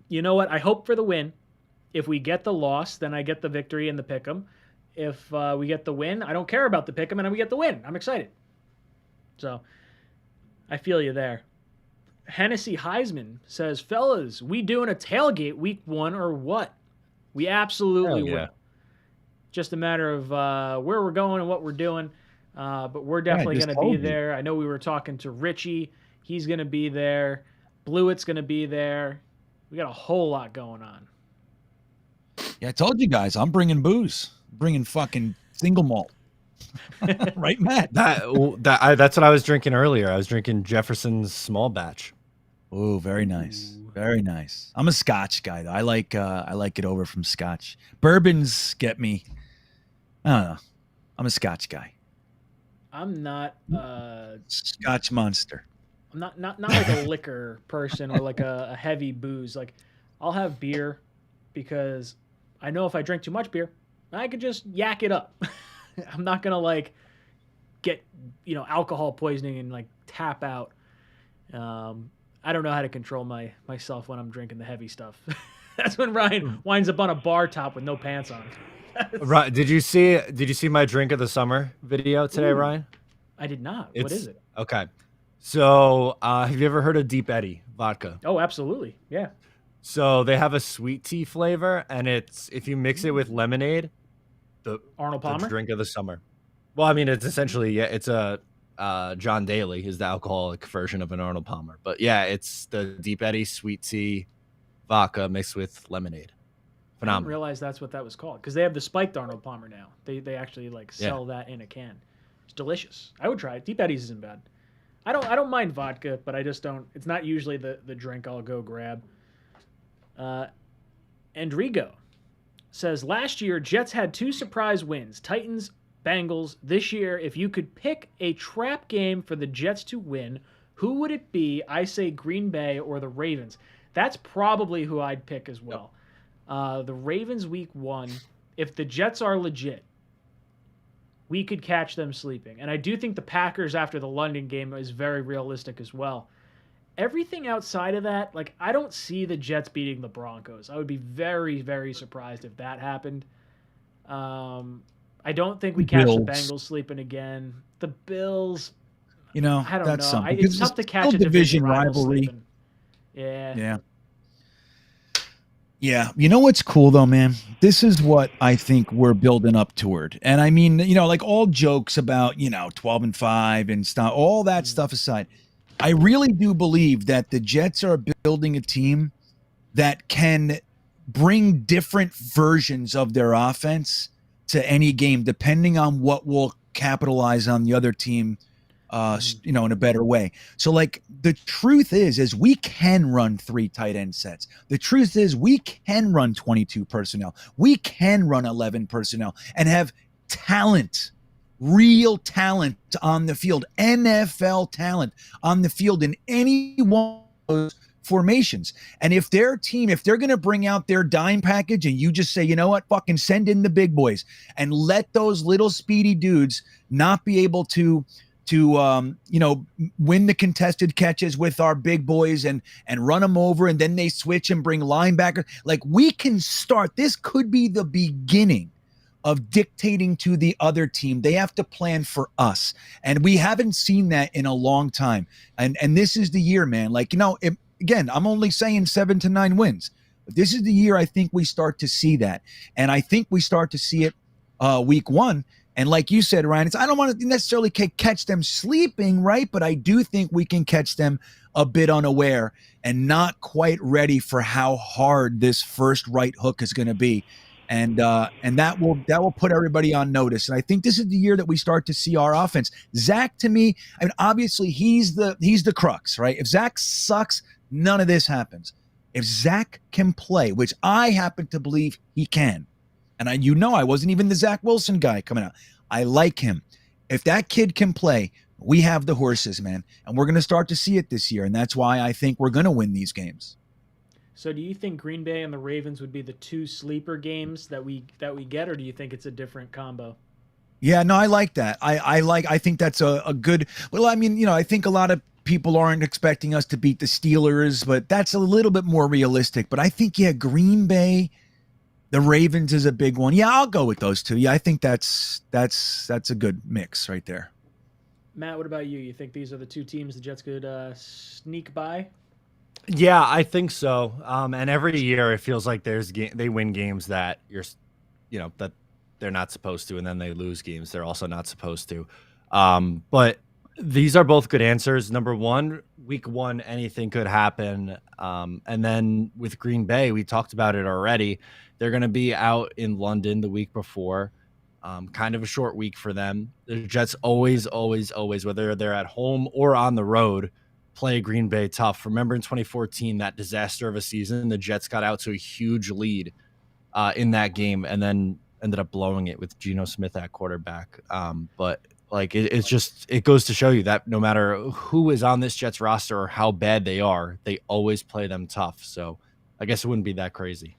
you know what? I hope for the win. If we get the loss, then I get the victory in the pick'em. If we get the win, I don't care about the pick'em, and we get the win. I'm excited. So, I feel you there. Hennessy Heisman says, fellas, we doing a tailgate week 1 or what? We absolutely will. Just a matter of where we're going and what we're doing. But we're definitely going to be there. I know we were talking to Richie. He's going to be there. Blewett's going to be there. We got a whole lot going on. Yeah, I told you guys, I'm bringing booze. I'm bringing fucking single malt. Right, Matt? That's what I was drinking earlier. I was drinking Jefferson's small batch. Oh, very nice. Very nice. I'm a Scotch guy, though. I like it over from Scotch. Bourbons get me. I don't know. I'm a Scotch guy. I'm not Scotch monster. I'm not like a liquor person or like a heavy booze. Like, I'll have beer because I know if I drink too much beer, I could just yak it up. I'm not gonna like get alcohol poisoning and like tap out. I don't know how to control myself when I'm drinking the heavy stuff. That's when Ryan winds up on a bar top with no pants on. Right? Did you see my drink of the summer video today, Ryan? I did not. What is it? Okay. So, have you ever heard of Deep Eddy vodka? Oh, absolutely. Yeah. So they have a sweet tea flavor, and it's if you mix it with lemonade, the drink of the summer. Well, I mean, it's essentially it's a John Daly is the alcoholic version of an Arnold Palmer, but yeah, it's the Deep Eddy sweet tea vodka mixed with lemonade. Phenomenal. I didn't realize that's what that was called because they have the spiked Arnold Palmer now. They actually like sell that in a can. It's delicious. I would try it. Deep Eddy's isn't bad. I don't mind vodka, but I just don't. It's not usually the drink I'll go grab. Endrigo says last year Jets had 2 surprise wins: Titans, Bengals. This year, if you could pick a trap game for the Jets to win, who would it be? I say Green Bay or the Ravens. That's probably who I'd pick as well. The Ravens week 1. If the Jets are legit, we could catch them sleeping. And I do think the Packers after the London game is very realistic as well. Everything outside of that, like, I don't see the Jets beating the Broncos. I would be very, very surprised if that happened. I don't think we catch the Bengals sleeping again. The Bills, You know, I don't that's know. something. It's tough to catch a division rivalry. Sleeping. Yeah. Yeah. Yeah. You know what's cool though, man? This is what I think we're building up toward. And I mean, you know, like all jokes about, 12-5 and stuff, all that stuff aside, I really do believe that the Jets are building a team that can bring different versions of their offense to any game, depending on what will capitalize on the other team, in a better way. So like the truth is we can run 3 tight end sets. The truth is we can run 22 personnel. We can run 11 personnel and have talent, real talent on the field, NFL talent on the field in any one of those formations. And if they're going to bring out their dime package and you just say, you know what, fucking send in the big boys and let those little speedy dudes not be able to win the contested catches with our big boys and run them over, and then they switch and bring linebackers. Like, we can start. This could be the beginning of dictating to the other team. They have to plan for us. And we haven't seen that in a long time. And this is the year, man. Like, again, I'm only saying 7 to 9 wins. But this is the year I think we start to see that. And I think we start to see it week 1. And like you said, Ryan, I don't want to necessarily catch them sleeping, right? But I do think we can catch them a bit unaware and not quite ready for how hard this first right hook is going to be. And that will put everybody on notice. And I think this is the year that we start to see our offense. Zach, to me, I mean, obviously he's the crux, right? If Zach sucks, none of this happens. If Zach can play, which I happen to believe he can, and I wasn't even the Zach Wilson guy coming out. I like him. If that kid can play, we have the horses, man. And we're going to start to see it this year. And that's why I think we're going to win these games. So do you think Green Bay and the Ravens would be the 2 sleeper games that we get, or do you think it's a different combo? Yeah, no, I like that. I think that's a good, well, I mean, I think a lot of people aren't expecting us to beat the Steelers, but that's a little bit more realistic. But I think, Green Bay, the Ravens is a big one. Yeah, I'll go with those 2. Yeah, I think that's a good mix right there. Matt, what about you? You think these are the 2 teams the Jets could sneak by? Yeah, I think so. And every year it feels like they win games that that they're not supposed to, and then they lose games they're also not supposed to. But these are both good answers. Number 1, week 1, anything could happen. And then with Green Bay, we talked about it already. They're going to be out in London the week before. Kind of a short week for them. The Jets always, whether they're at home or on the road, play Green Bay tough. Remember in 2014, that disaster of a season, the Jets got out to a huge lead in that game and then ended up blowing it with Geno Smith at quarterback. But like it goes to show you that no matter who is on this Jets roster or how bad they are, they always play them tough. So I guess it wouldn't be that crazy.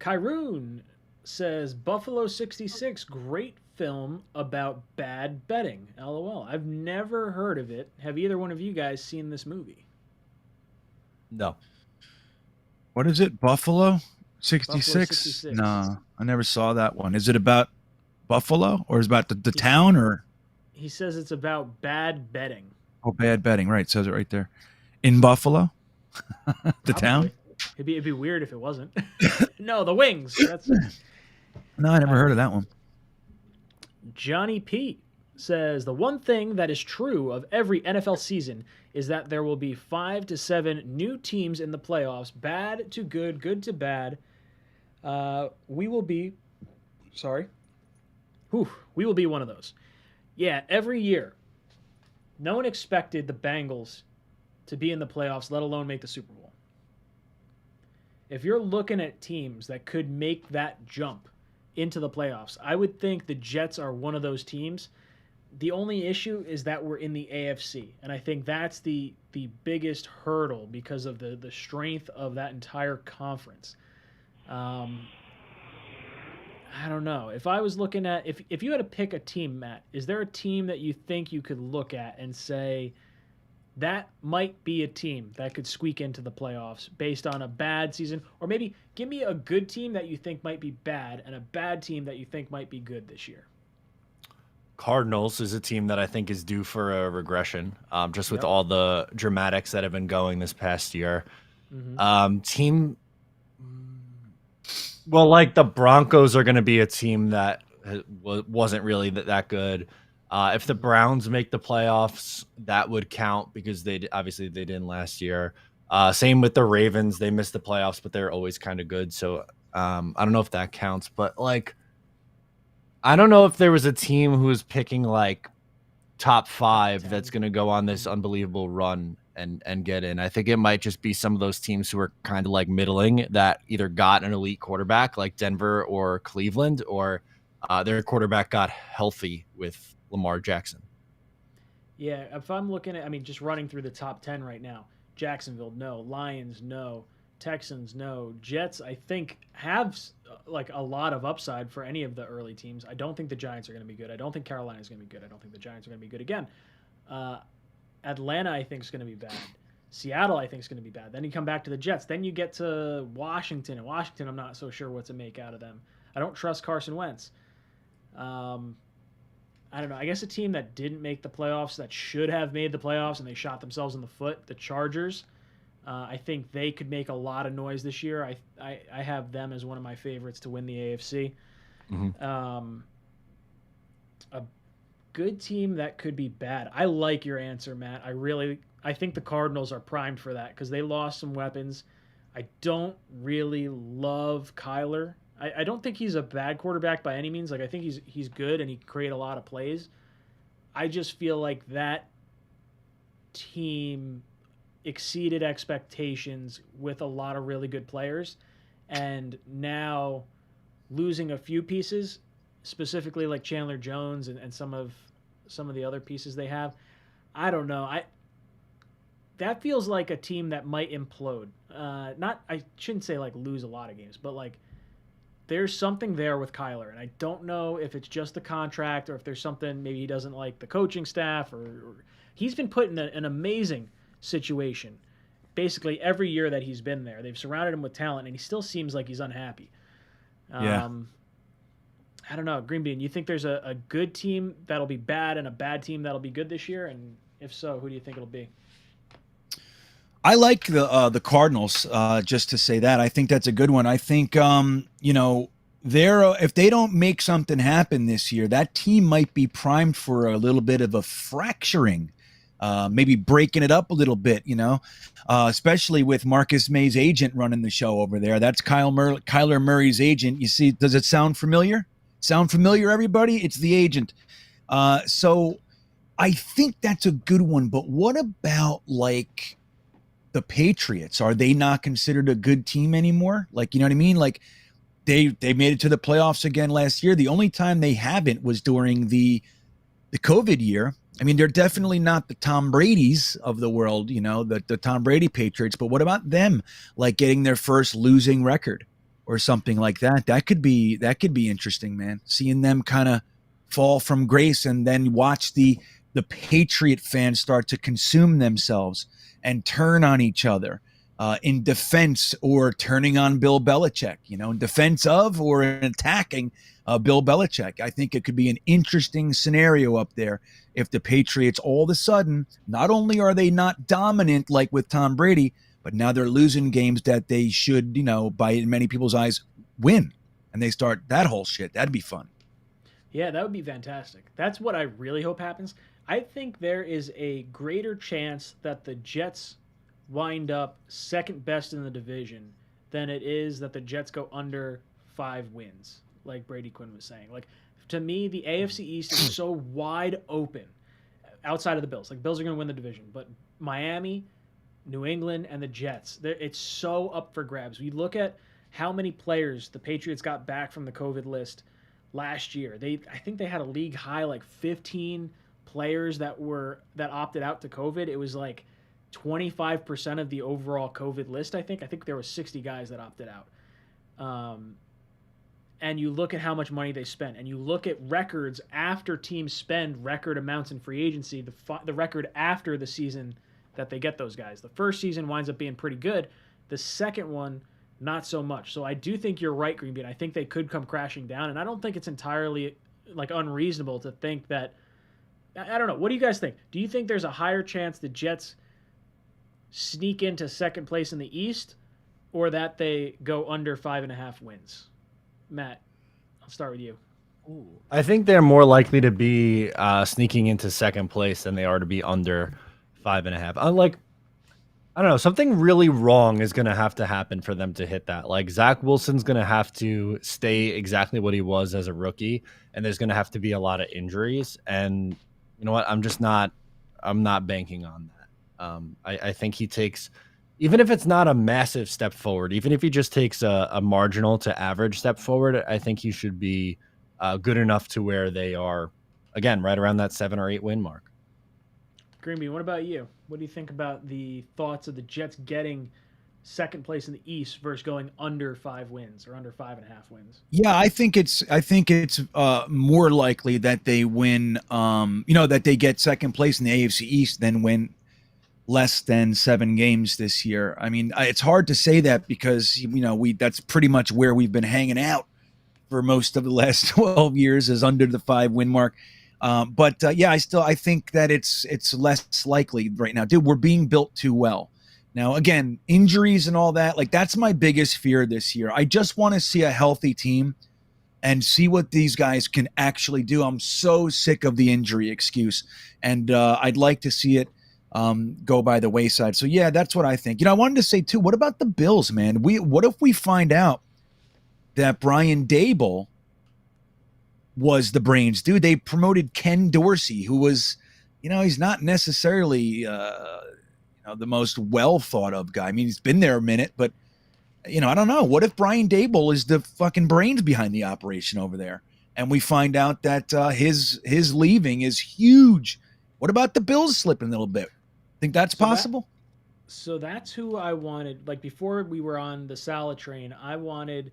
Kyroon says Buffalo 66, great film about bad betting. LOL. I've never heard of it. Have either one of you guys seen this movie? No. What is it? Buffalo 66? Buffalo 66. No, I never saw that one. Is it about Buffalo, or is it about the town, or? He says it's about bad betting. Oh, bad betting. Right. It says it right there. In Buffalo? The town? It'd be weird if it wasn't. No, the Wings. No, I never heard of that one. Johnny P says the one thing that is true of every NFL season is that there will be 5 to 7 new teams in the playoffs, bad to good, good to bad. We will be one of those. Yeah, every year. No one expected the Bengals to be in the playoffs, let alone make the Super Bowl. If you're looking at teams that could make that jump into the playoffs, I would think the Jets are one of those teams. The only issue is that we're in the AFC, and I think that's the biggest hurdle because of the strength of that entire conference. I don't know. If I was looking at if you had to pick a team, Matt, is there a team that you think you could look at and say that might be a team that could squeak into the playoffs based on a bad season? Or maybe give me a good team that you think might be bad and a bad team that you think might be good this year. Cardinals is a team that I think is due for a regression, just with Yep. all the dramatics that have been going this past year. Team, well, like the Broncos are going to be a team that wasn't really that good. If the Browns make the playoffs, that would count because they didn't last year. Same with the Ravens. They missed the playoffs, but they're always kind of good. So I don't know if that counts, but like, I don't know if there was a team who was picking like top 5 that's going to go on this unbelievable run and get in. I think it might just be some of those teams who are kind of like middling that either got an elite quarterback like Denver or Cleveland, or their quarterback got healthy with Lamar Jackson. Yeah, if I'm looking at, I mean, just running through the top 10 right now, Jacksonville, no. Lions, no. Texans, no. Jets, I think, have like a lot of upside for any of the early teams. I don't think the Giants are going to be good. I don't think Carolina is going to be good. I don't think the Giants are going to be good again. Atlanta, I think, is going to be bad. Seattle, I think, is going to be bad. Then you come back to the Jets. Then you get to Washington. And Washington, I'm not so sure what to make out of them. I don't trust Carson Wentz. I don't know. I guess a team that didn't make the playoffs, that should have made the playoffs, and they shot themselves in the foot, the Chargers. I think they could make a lot of noise this year. I have them as one of my favorites to win the AFC. A good team that could be bad. I like your answer, Matt. I think the Cardinals are primed for that because they lost some weapons. I don't really love Kyler. I don't think he's a bad quarterback by any means. Like, I think he's good and he can create a lot of plays. I just feel like that team exceeded expectations with a lot of really good players, and now losing a few pieces, specifically like Chandler Jones and some of the other pieces they have. I don't know. That feels like a team that might implode. I shouldn't say like lose a lot of games, but like there's something there with Kyler, and I don't know if it's just the contract or if there's something, maybe he doesn't like the coaching staff, or he's been put in an amazing situation basically every year that he's been there. They've surrounded him with talent, and he still seems like he's unhappy. Yeah. I don't know, Green Bean, you think there's a good team that'll be bad and a bad team that'll be good this year? And if so, who do you think it'll be? I like the Cardinals, just to say that. I think that's a good one. I think, if they don't make something happen this year, that team might be primed for a little bit of a fracturing, maybe breaking it up a little bit, especially with Marcus May's agent running the show over there. That's Kyler Murray's agent. You see, does it sound familiar? Sound familiar, everybody? It's the agent. So I think that's a good one. But what about like the Patriots? Are they not considered a good team anymore? Like, you know what I mean? Like they made it to the playoffs again last year. The only time they haven't was during the COVID year. I mean, they're definitely not the Tom Brady's of the world, the Tom Brady Patriots. But what about them, like getting their first losing record or something like that? That could be interesting, man. Seeing them kind of fall from grace and then watch the Patriot fans start to consume themselves and turn on each other in defense, or turning on Bill Belichick, in defense of or in attacking Bill Belichick. I think it could be an interesting scenario up there if the Patriots all of a sudden, not only are they not dominant like with Tom Brady, but now they're losing games that they should, by many people's eyes, win. And they start that whole shit. That'd be fun. Yeah, that would be fantastic. That's what I really hope happens. I think there is a greater chance that the Jets wind up second best in the division than it is that the Jets go under 5 wins, like Brady Quinn was saying. Like, to me, the AFC East is so wide open outside of the Bills. Like, Bills are going to win the division, but Miami, New England, and the Jets, it's so up for grabs. We look at how many players the Patriots got back from the COVID list last year. I think they had a league high like 15 players that opted out to COVID. It was like 25% of the overall COVID list. I think there were 60 guys that opted out. And you look at how much money they spent, and you look at records after teams spend record amounts in free agency, the record after the season that they get those guys. The first season winds up being pretty good. The second one, not so much. So I do think you're right, Green Bean. I think they could come crashing down, and I don't think it's entirely like unreasonable to think that. I don't know. What do you guys think? Do you think there's a higher chance the Jets sneak into second place in the East, or that they go under 5.5 wins? Matt, I'll start with you. I think they're more likely to be sneaking into second place than they are to be under 5.5. Like, I don't know, something really wrong is going to have to happen for them to hit that. Like, Zach Wilson's going to have to stay exactly what he was as a rookie, and there's going to have to be a lot of injuries. And you know what? I'm not banking on that. I think he takes, even if it's not a massive step forward, even if he just takes a marginal to average step forward, I think he should be good enough to where they are, again, right around that 7 or 8 win mark. Greenby, what about you? What do you think about the thoughts of the Jets getting second place in the East versus going under 5 wins or under 5.5 wins? Yeah, I think it's more likely that they win, that they get second place in the AFC East than win less than 7 games this year. I mean, it's hard to say that because, that's pretty much where we've been hanging out for most of the last 12 years, is under the 5 win mark. But I think that it's less likely right now. Dude, we're being built too well. Now, again, injuries and all that, like, that's my biggest fear this year. I just want to see a healthy team and see what these guys can actually do. I'm so sick of the injury excuse, and I'd like to see it go by the wayside. So, yeah, that's what I think. I wanted to say, too, what about the Bills, man? What if we find out that Brian Daboll was the brains? Dude, they promoted Ken Dorsey, who was, he's not necessarily the most well thought of guy. I mean, he's been there a minute, but I don't know. What if Brian Daboll is the fucking brains behind the operation over there, and we find out that his leaving is huge? What about the Bills slipping a little bit? Think that's possible? So that's who I wanted. Like, before we were on the Saleh train, I wanted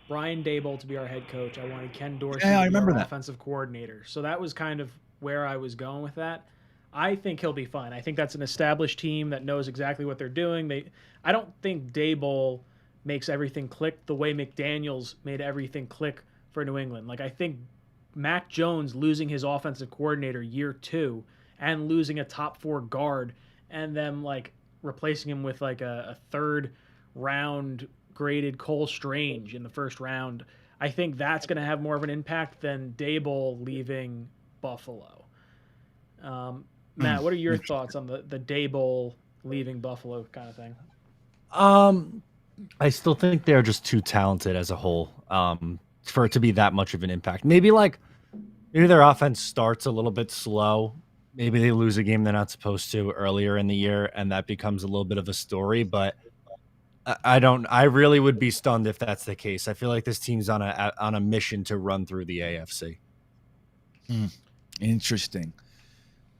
Brian Daboll to be our head coach. I wanted Ken Dorsey to be our offensive coordinator. So that was kind of where I was going with that. I think he'll be fine. I think that's an established team that knows exactly what they're doing. I don't think Daboll makes everything click the way McDaniels made everything click for New England. Like, I think Mac Jones losing his offensive coordinator year 2 and losing a top 4 guard and them, like, replacing him with, like, a 3rd round graded Cole Strange in the 1st round, I think that's going to have more of an impact than Daboll leaving Buffalo. Matt, what are your thoughts on the Daboll leaving Buffalo kind of thing? I still think they're just too talented as a whole for it to be that much of an impact. Maybe their offense starts a little bit slow. Maybe they lose a game they're not supposed to earlier in the year, and that becomes a little bit of a story. But I really would be stunned if that's the case. I feel like this team's on a mission to run through the AFC. Interesting.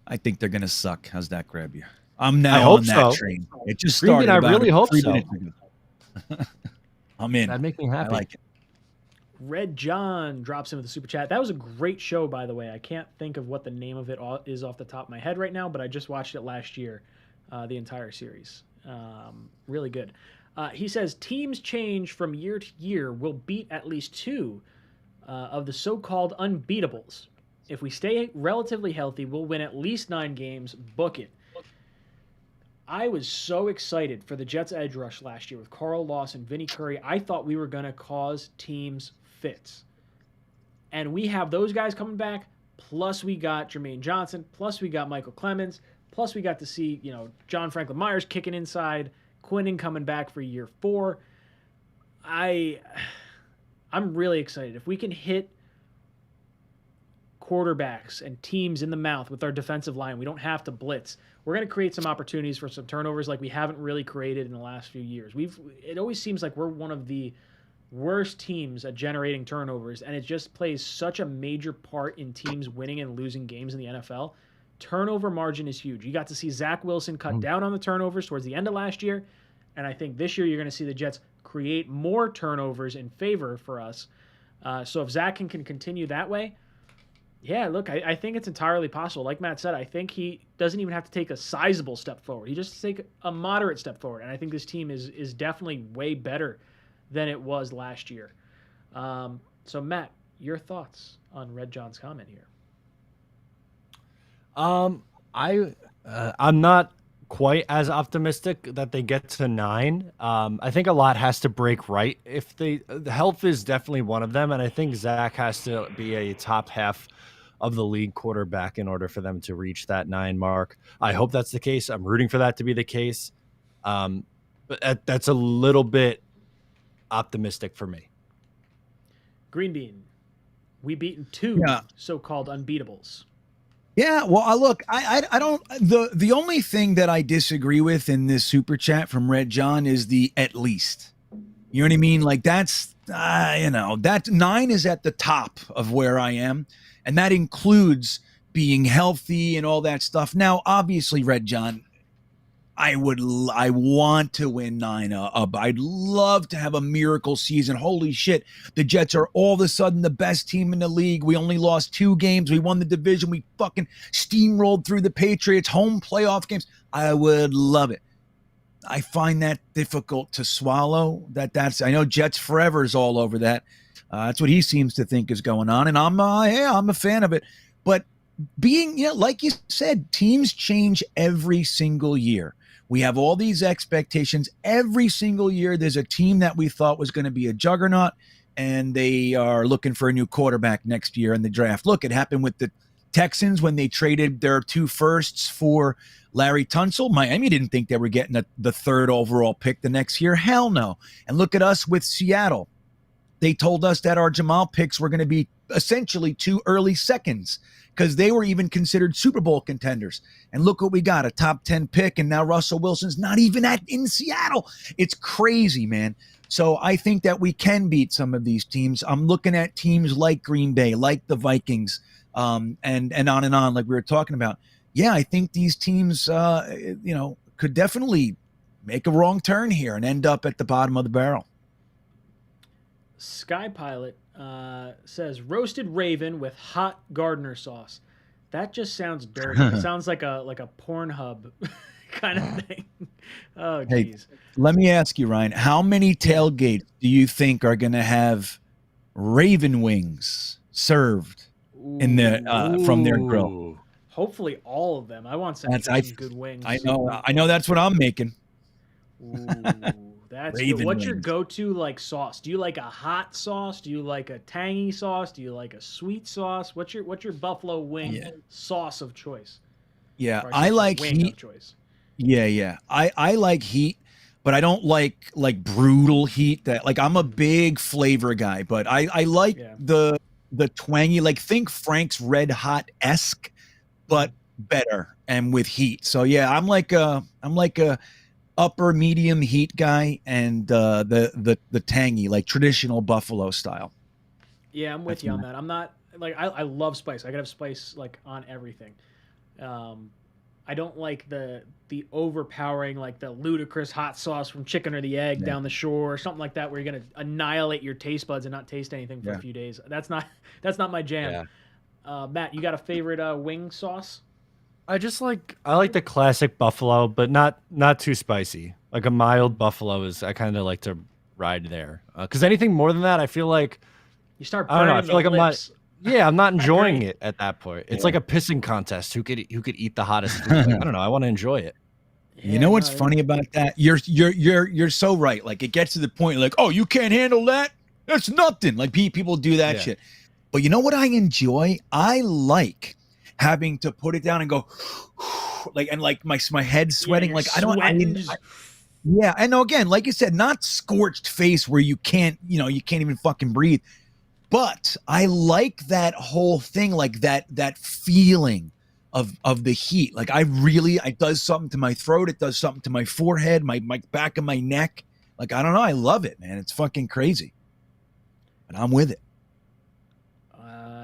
I think they're gonna suck. How's that grab you? I'm now on that train. It just started. I really hope so. I'm in. That'd make me happy. I like it. Red John drops in with a super chat. That was a great show, by the way. I can't think of what the name of it is off the top of my head right now, but I just watched it last year, the entire series. Really good. He says, teams change from year to year. Will beat at least 2 of the so-called unbeatables. If we stay relatively healthy, we'll win at least 9 games. Book it. I was so excited for the Jets' edge rush last year with Carl Lawson, Vinny Curry. I thought we were going to cause teams fits. And we have those guys coming back, plus we got Jermaine Johnson, plus we got Michael Clemens, plus we got to see, John Franklin Myers kicking inside, Quinnen coming back for year 4. I'm really excited. If we can hit quarterbacks and teams in the mouth with our defensive line, we don't have to blitz. We're going to create some opportunities for some turnovers like we haven't really created in the last few years. It always seems like we're one of the worst teams at generating turnovers, and it just plays such a major part in teams winning and losing games in the NFL. Turnover margin is huge. You got to see Zach Wilson cut down on the turnovers towards the end of last year, and I think this year you're going to see the Jets create more turnovers in favor for us. So if Zach can continue that way, yeah, look, I think it's entirely possible. Like Matt said, I think he doesn't even have to take a sizable step forward. He just has to take a moderate step forward. And I think this team is definitely way better than it was last year. So, Matt, your thoughts on Red John's comment here? I'm not quite as optimistic that they get to 9. I think a lot has to break right. If the health is definitely one of them, and I think Zach has to be a top half of the league quarterback in order for them to reach that 9 mark. I hope that's the case. I'm rooting for that to be the case. But that's a little bit optimistic for me. Green Bean, we beaten 2 so-called unbeatables. Yeah, well, look, I don't. The only thing that I disagree with in this super chat from Red John is the at least. You know what I mean? Like that's that 9 is at the top of where I am, and that includes being healthy and all that stuff. Now, obviously, Red John, I want to win 9 up. I'd love to have a miracle season. Holy shit. The Jets are all of a sudden the best team in the league. We only lost 2 games. We won the division. We fucking steamrolled through the Patriots, home playoff games. I would love it. I find that difficult to swallow. I know Jets Forever is all over that. That's what he seems to think is going on. And I'm a fan of it. But being, like you said, teams change every single year. We have all these expectations. Every single year, there's a team that we thought was going to be a juggernaut, and they are looking for a new quarterback next year in the draft. Look, it happened with the Texans when they traded their 2 firsts for Larry Tunsil. Miami didn't think they were getting the 3rd overall pick the next year. Hell no. And look at us with Seattle. They told us that our Jamal picks were going to be essentially 2 early seconds, because they were even considered Super Bowl contenders. And look what we got, a top 10 pick, and now Russell Wilson's not even in Seattle. It's crazy, man. So I think that we can beat some of these teams. I'm looking at teams like Green Bay, like the Vikings, and on, like we were talking about. Yeah, I think these teams, could definitely make a wrong turn here and end up at the bottom of the barrel. Sky Pilot says roasted raven with hot gardener sauce. That just sounds dirty. It sounds like a Pornhub kind of thing. Oh, hey, geez. Let me ask you, Ryan, how many tailgates do you think are going to have raven wings served in the from their grill? Hopefully all of them. I want some good wings. I know that's what I'm making. Ooh, that's good. What's your go-to sauce? Do you like a hot sauce? Do you like a tangy sauce? Do you like a sweet sauce? What's your buffalo wing sauce of choice? Yeah, I like heat. Yeah. I like heat, but I don't like brutal heat. I'm a big flavor guy, but I like the twangy, think Frank's Red Hot-esque, but better and with heat. So yeah, I'm like a upper medium heat guy, and the tangy, traditional buffalo style. Yeah, I'm with you on that. I'm not I love spice. I gotta have spice on everything. I don't like the overpowering, the ludicrous hot sauce from Chicken or the Egg down the shore or something like that, where you're gonna annihilate your taste buds and not taste anything for a few days. That's not my jam. Matt, you got a favorite wing sauce? I like the classic buffalo, but not too spicy. Like a mild buffalo I kind of like to ride there. Because anything more than that, I feel like you start burning. I don't know. I feel like lips. I'm not enjoying it at that point. It's like a pissing contest. Who could eat the hottest food? I don't know. I want to enjoy it. You know what's funny about that? You're so right. It gets to the point oh, you can't handle that? That's nothing. People do that shit. But you know what I enjoy? I like having to put it down and go my head sweating. I know, again, like you said, not scorched face where you can't even fucking breathe. But I like that whole thing, that feeling of the heat. It does something to my throat. It does something to my forehead, my back of my neck. I don't know. I love it, man. It's fucking crazy. And I'm with it.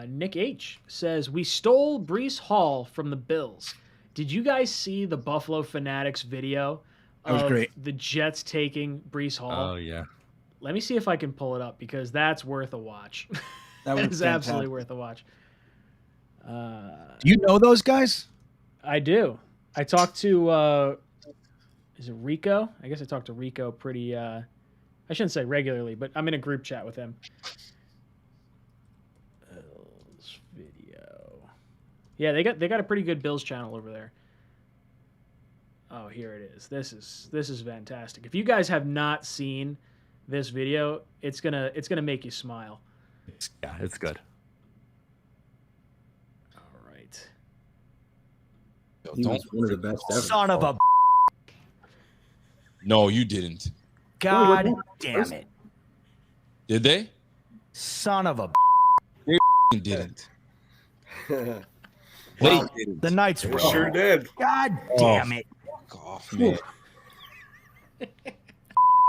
Nick H says, we stole Breece Hall from the Bills. Did you guys see the Buffalo Fanatics video of the Jets taking Breece Hall? Oh, yeah. Let me see if I can pull it up, because that's worth a watch. That is absolutely worth a watch. Do you know those guys? I do. I talked to, is it Rico? I guess I talked to Rico pretty, I shouldn't say regularly, but I'm in a group chat with him. Yeah, they got a pretty good Bills channel over there. Oh, here it is. This is fantastic. If you guys have not seen this video, it's gonna make you smile. Yeah, it's good. All right. He was one of the best ever. Son of a. No, you didn't. God damn it. Did they? Son of a. They didn't. Well, the Knights were. Sure did. God damn it. Fuck off, man.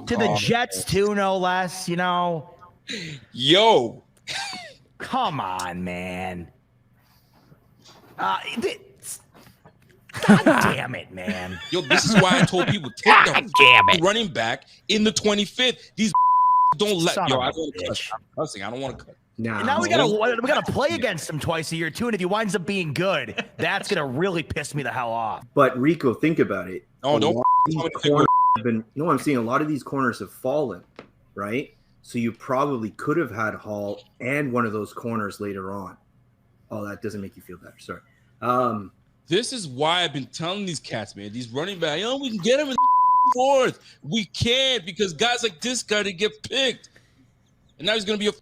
To the Jets, too, no less, you know. Yo. Come on, man. God damn it, man. Yo, this is why I told people take the running back in the 25th. These don't let. Son Yo, of I a don't want to cut. bitch. I'm cussing. I don't want to cut. Nah, And now we gotta play against him twice a year too, and if he winds up being good, that's gonna really piss me the hell off. But Rico, think about it. Oh, A don't. lot of these corners have been, you know what I'm saying? A lot of these corners have fallen, right? So you probably could have had Hall and one of those corners later on. Oh, that doesn't make you feel better. Sorry. This is why I've been telling these cats, man. These running backs, we can get him in the fourth. We can't because guys like this guy didn't get picked, and now he's gonna be a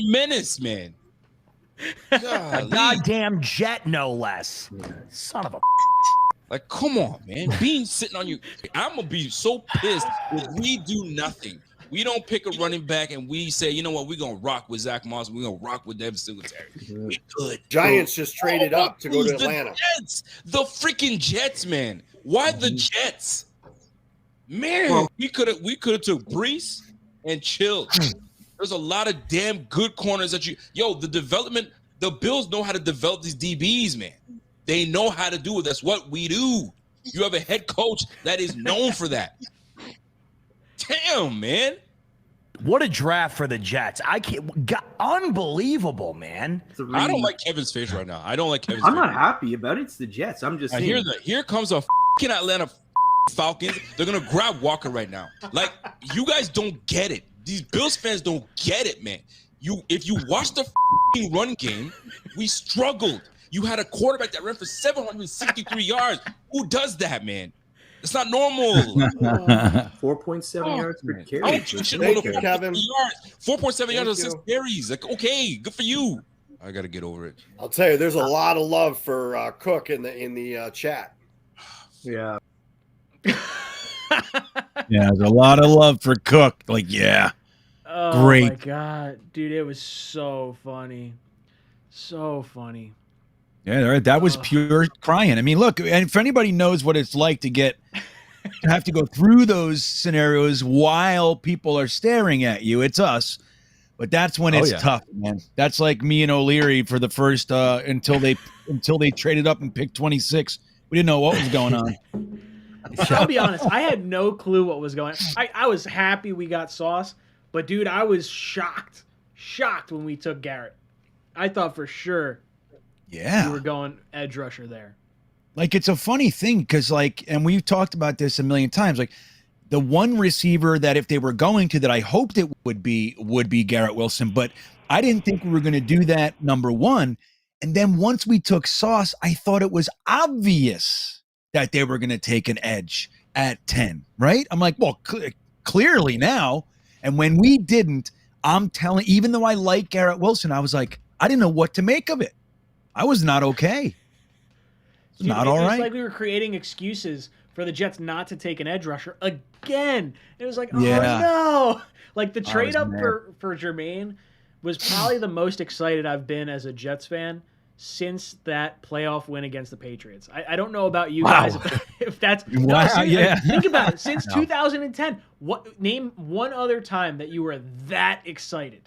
menace, man. A goddamn Jet, no less. Son of a. Like, come on, man. Being sitting on you, I'm gonna be so pissed if we do nothing. We don't pick a running back and we say, you know what, we're gonna rock with Zach Moss, we're gonna rock with Devin Singletary. We could. Giants just traded up to go to Atlanta. The freaking Jets, man. Why the Jets? Man, we could have took Brees and chilled. There's a lot of damn good corners that the Bills know how to develop these DBs, man. They know how to do it. That's what we do. You have a head coach that is known for that. Damn, man. What a draft for the Jets. Unbelievable, man. I don't like Kevin's face right now. I don't like Kevin's I'm face. not happy about it. It's the Jets. I'm just saying. Here comes a fucking Atlanta Falcons. They're going to grab Walker right now. Like, you guys don't get it. These Bills fans don't get it, man. If you watch the run game, we struggled. You had a quarterback that ran for 763 yards. Who does that, man? It's not normal. 4.7 yards per carry. Thank you, Kevin. 4.7 yards on 6 carries. Like, okay, good for you. I got to get over it. I'll tell you, there's a lot of love for Cook in the chat. Yeah. Yeah, there's a lot of love for Cook. Like, yeah. Oh Great. my god, dude, it was so funny. So funny. Yeah, that was pure crying. I mean, look, and if anybody knows what it's like to have to go through those scenarios while people are staring at you, it's us. But that's when it's tough, man. That's like me and O'Leary for the first until they traded up and picked 26. We didn't know what was going on. I'll be honest, I had no clue what was going on. I was happy we got Sauce, but dude, I was shocked when we took Garrett. I thought for sure we were going edge rusher there. Like, it's a funny thing because, like, and we've talked about this a million times, like, the one receiver that if they were going to that I hoped it would be Garrett Wilson, but I didn't think we were going to do that, number one. And then once we took Sauce, I thought it was obvious that they were going to take an edge at 10, right? I'm like, well, clearly now. And when we didn't, I'm telling, even though I like Garrett Wilson, I was like, I didn't know what to make of it. I was not okay. Dude, Not all right. It's like we were creating excuses for the Jets not to take an edge rusher again. It was like, oh no. Like the trade up for Jermaine was probably the most excited I've been as a Jets fan since that playoff win against the Patriots. I don't know about you guys if that's think about it. Since 2010, name one other time that you were that excited.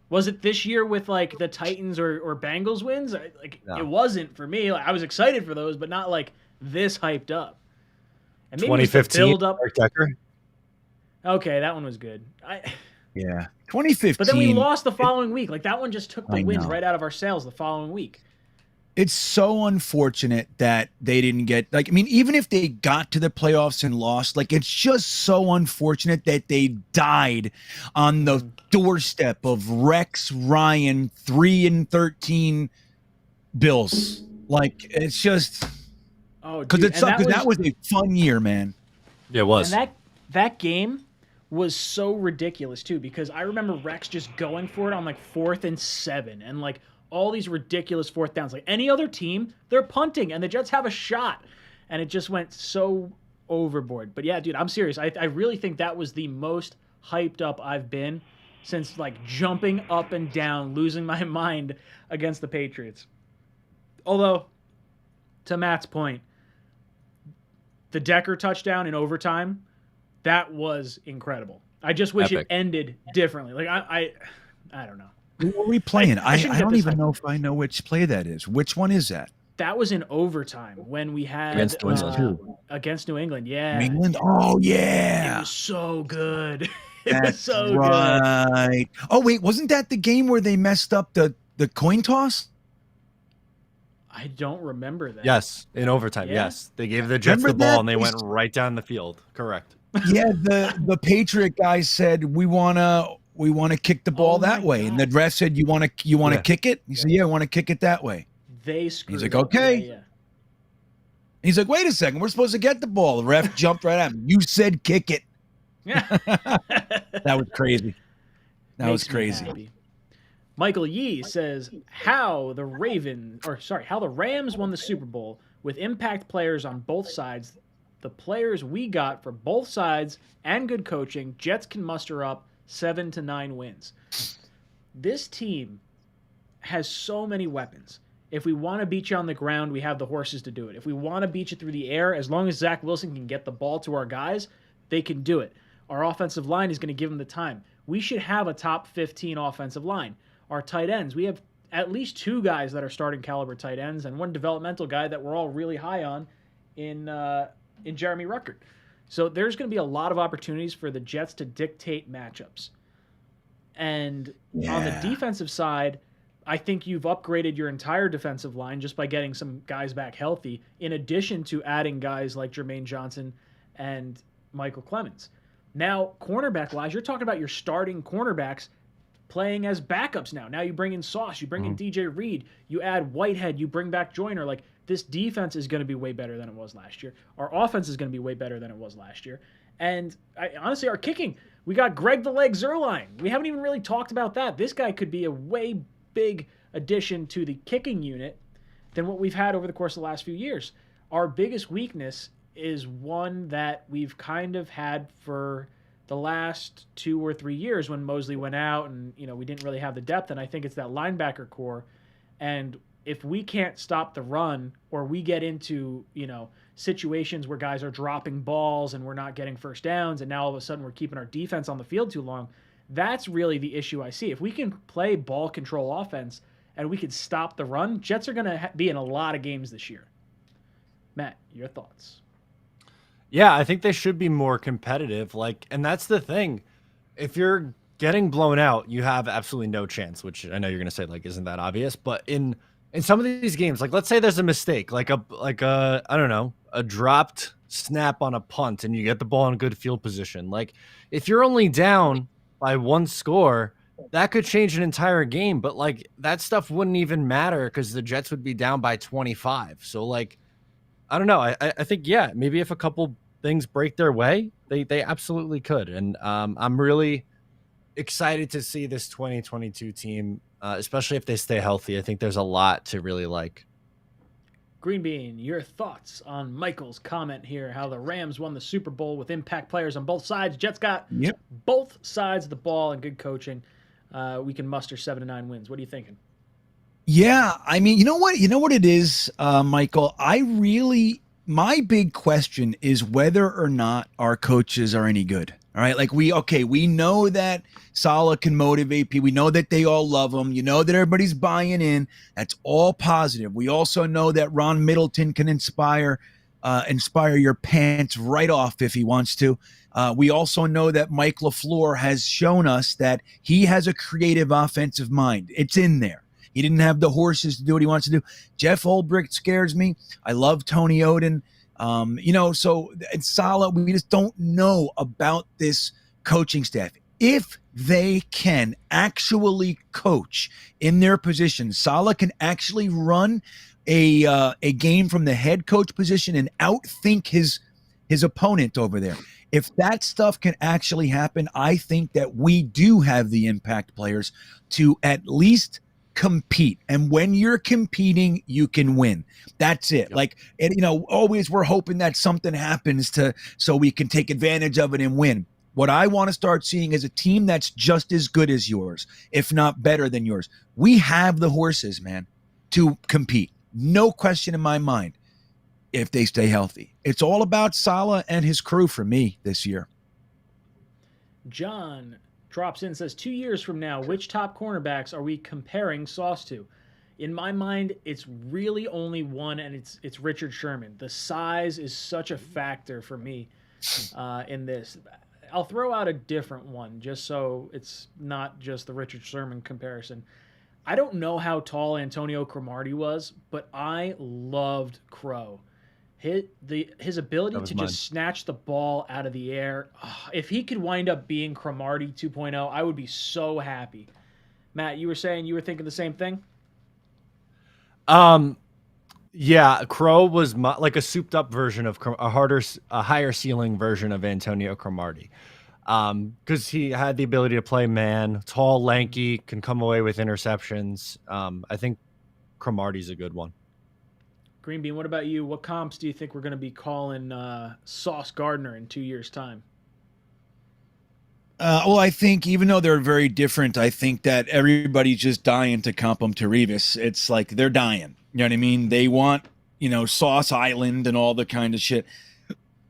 Was it this year with like the Titans or Bengals wins? It wasn't for me. Like, I was excited for those, but not like this hyped up. And maybe 2015 build up. Mark Decker. Okay, that one was good. 2015. But then we lost the following week. Like that one just took the wins right out of our sails the following week. It's so unfortunate that they didn't get, like, I mean, even if they got to the playoffs and lost, like, it's just so unfortunate that they died on the doorstep of Rex Ryan 3-13 Bills. Like it's just Oh, because dude, it sucked. Because that was a fun year, man. Yeah, it was. And that game was so ridiculous too, because I remember Rex just going for it on like 4th and 7 and like all these ridiculous 4th downs. Like any other team, they're punting and the Jets have a shot. And it just went so overboard. But yeah, dude, I'm serious. I really think that was the most hyped up I've been since like jumping up and down, losing my mind against the Patriots. Although, to Matt's point, the Decker touchdown in overtime, that was incredible. I just wish Epic. it ended differently. Like I don't know. Who are we playing? I I shouldn't get don't this even hyped. know if I know which play that is. Which one is that? That was in overtime when we had Against New England. against New England. Yeah, New England? Oh, it yeah. was so good. It was That's so good. right. Oh, wait. Wasn't that the game where they messed up the coin toss? I don't remember that. Yes, in overtime. Yeah. Yes, they gave the Jets Remember the ball that? and they went right down the field. Correct. Yeah, the Patriot guy said we wanna kick the ball Oh my that way, and the God. ref said you wanna Yeah. kick it. He said, yeah, I want to kick it that way. They screwed. like, up. okay. Yeah. He's like, wait a second, we're supposed to get the ball. The ref jumped right at him. You said kick it. Yeah. That was crazy. That was Makes me crazy. happy. Michael Yee says how the Rams won the Super Bowl with impact players on both sides. The players we got for both sides and good coaching, Jets can muster up 7 to 9 wins. This team has so many weapons. If we want to beat you on the ground, we have the horses to do it. If we want to beat you through the air, as long as Zach Wilson can get the ball to our guys, they can do it. Our offensive line is going to give them the time. We should have a top 15 offensive line. Our tight ends, we have at least 2 guys that are starting caliber tight ends and one developmental guy that we're all really high on in Jeremy Ruckert. So there's going to be a lot of opportunities for the Jets to dictate matchups. And on the defensive side, I think you've upgraded your entire defensive line just by getting some guys back healthy, in addition to adding guys like Jermaine Johnson and Michael Clemens. Now, cornerback-wise, you're talking about your starting cornerbacks playing as backups now. Now you bring in Sauce, you bring in DJ Reed, you add Whitehead, you bring back Joyner. Like, this defense is going to be way better than it was last year. Our offense is going to be way better than it was last year. And honestly, our kicking, we got Greg the Leg Zuerlein. We haven't even really talked about that. This guy could be a way big addition to the kicking unit than what we've had over the course of the last few years. Our biggest weakness is one that we've kind of had for the last 2 or 3 years when Mosley went out and, we didn't really have the depth. And I think it's that linebacker core. And if we can't stop the run, or we get into, situations where guys are dropping balls and we're not getting first downs, and now all of a sudden we're keeping our defense on the field too long, that's really the issue I see. If we can play ball control offense and we can stop the run, Jets are going to be in a lot of games this year. Matt, your thoughts? Yeah, I think they should be more competitive. And that's the thing. If you're getting blown out, you have absolutely no chance, which I know you're going to say, isn't that obvious? But in some of these games, let's say there's a mistake, I don't know, a dropped snap on a punt and you get the ball in good field position. If you're only down by 1 score, that could change an entire game. But that stuff wouldn't even matter because the Jets would be down by 25. So I don't know. I think, yeah, maybe if a couple things break their way, they absolutely could. And I'm really excited to see this 2022 team, especially if they stay healthy. I think there's a lot to really like. Green Bean, your thoughts on Michael's comment here, how the Rams won the Super Bowl with impact players on both sides. Jets got both sides of the ball and good coaching. We can muster 7 to 9 wins. What are you thinking? Yeah, I mean, you know what it is, Michael? My big question is whether or not our coaches are any good. All right, we know that Saleh can motivate people. We know that they all love him. You know that everybody's buying in. That's all positive. We also know that Ron Middleton can inspire your pants right off if he wants to. We also know that Mike LaFleur has shown us that he has a creative offensive mind. It's in there. He didn't have the horses to do what he wants to do. Jeff Olbricht scares me. I love Tony Oden. So it's Saleh. We just don't know about this coaching staff. If they can actually coach in their position, Saleh can actually run a game from the head coach position and outthink his opponent over there. If that stuff can actually happen, I think that we do have the impact players to at least compete. And when you're competing, you can win. That's it. Like, and always we're hoping that something happens so we can take advantage of it and win. What I want to start seeing is a team that's just as good as yours, if not better than yours. We have the horses, man, to compete. No question in my mind. If they stay healthy, it's all about Saleh and his crew for me this year. John drops in and says, 2 years from now, which top cornerbacks are we comparing Sauce to? In my mind, it's really only one, and it's Richard Sherman. The size is such a factor for me in this. I'll throw out a different one just so it's not just the Richard Sherman comparison. I don't know how tall Antonio Cromartie was, but I loved Crow. His ability to just snatch the ball out of the air. If he could wind up being Cromartie 2.0, I would be so happy. Matt, you were saying you were thinking the same thing? Yeah, Crow was like a souped up version of a higher ceiling version of Antonio Cromartie. Because he had the ability to play man, tall, lanky, can come away with interceptions. I think Cromartie's a good one. Green Bean, what about you? What comps do you think we're going to be calling Sauce Gardner in 2 years' time? Well, I think even though they're very different, I think that everybody's just dying to comp them to Revis. It's like they're dying. You know what I mean? They want, Sauce Island and all the kind of shit.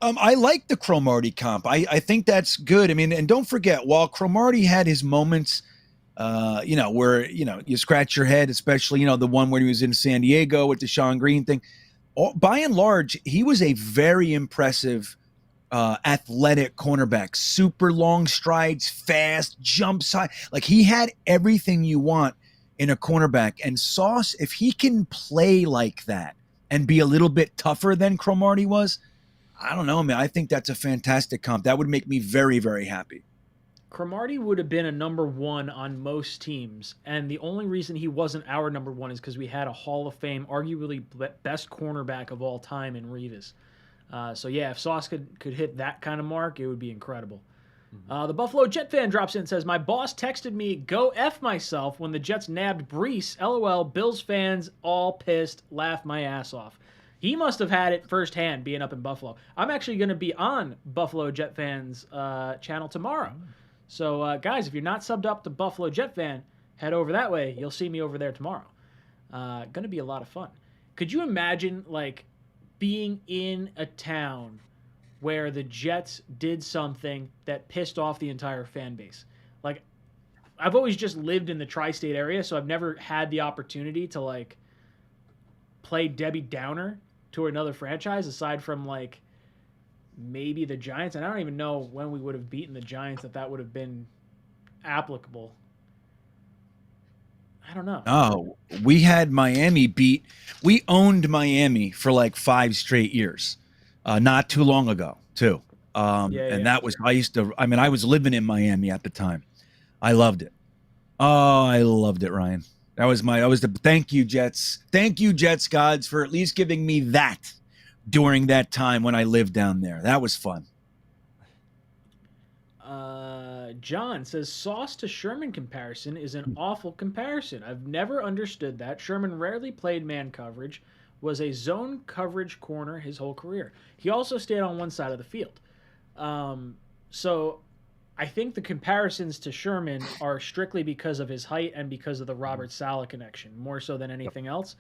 I like the Cromartie comp. I think that's good. I mean, and don't forget, while Cromartie had his moments, where, you scratch your head, especially, the one where he was in San Diego with the Sean Green thing. By and large, he was a very impressive, athletic cornerback, super long strides, fast, jumps high. Like, he had everything you want in a cornerback. And Sauce, if he can play like that and be a little bit tougher than Cromartie was, I don't know, man. I think that's a fantastic comp. That would make me very, very happy. Cromartie would have been a number one on most teams, and the only reason he wasn't our number one is because we had a Hall of Fame, arguably best cornerback of all time in Revis. So yeah, if Sauce could hit that kind of mark, it would be incredible. The Buffalo Jet fan drops in and says, my boss texted me, go F myself when the Jets nabbed Brees. LOL, Bills fans all pissed, laugh my ass off. He must have had it firsthand being up in Buffalo. I'm actually going to be on Buffalo Jet fans channel tomorrow. So, guys, if you're not subbed up to Buffalo Jet Fan, head over that way. You'll see me over there tomorrow. Going to be a lot of fun. Could you imagine, like, being in a town where the Jets did something that pissed off the entire fan base? Like, I've always just lived in the tri-state area, so I've never had the opportunity to, like, play Debbie Downer to another franchise aside from, like, maybe the Giants, and I don't even know when we would have beaten the Giants that would have been applicable. I don't know. Oh, we had Miami beat. We owned Miami for like 5 straight years, not too long ago, too. That was, I was living in Miami at the time. I loved it. Oh, I loved it, Ryan. Thank you, Jets. Thank you, Jets gods, for at least giving me that during that time when I lived down there. That was fun. John says, Sauce to Sherman comparison is an awful comparison. I've never understood that. Sherman rarely played man coverage, was a zone coverage corner his whole career. He also stayed on one side of the field. So I think the comparisons to Sherman are strictly because of his height and because of the Robert Saleh connection, more so than anything else.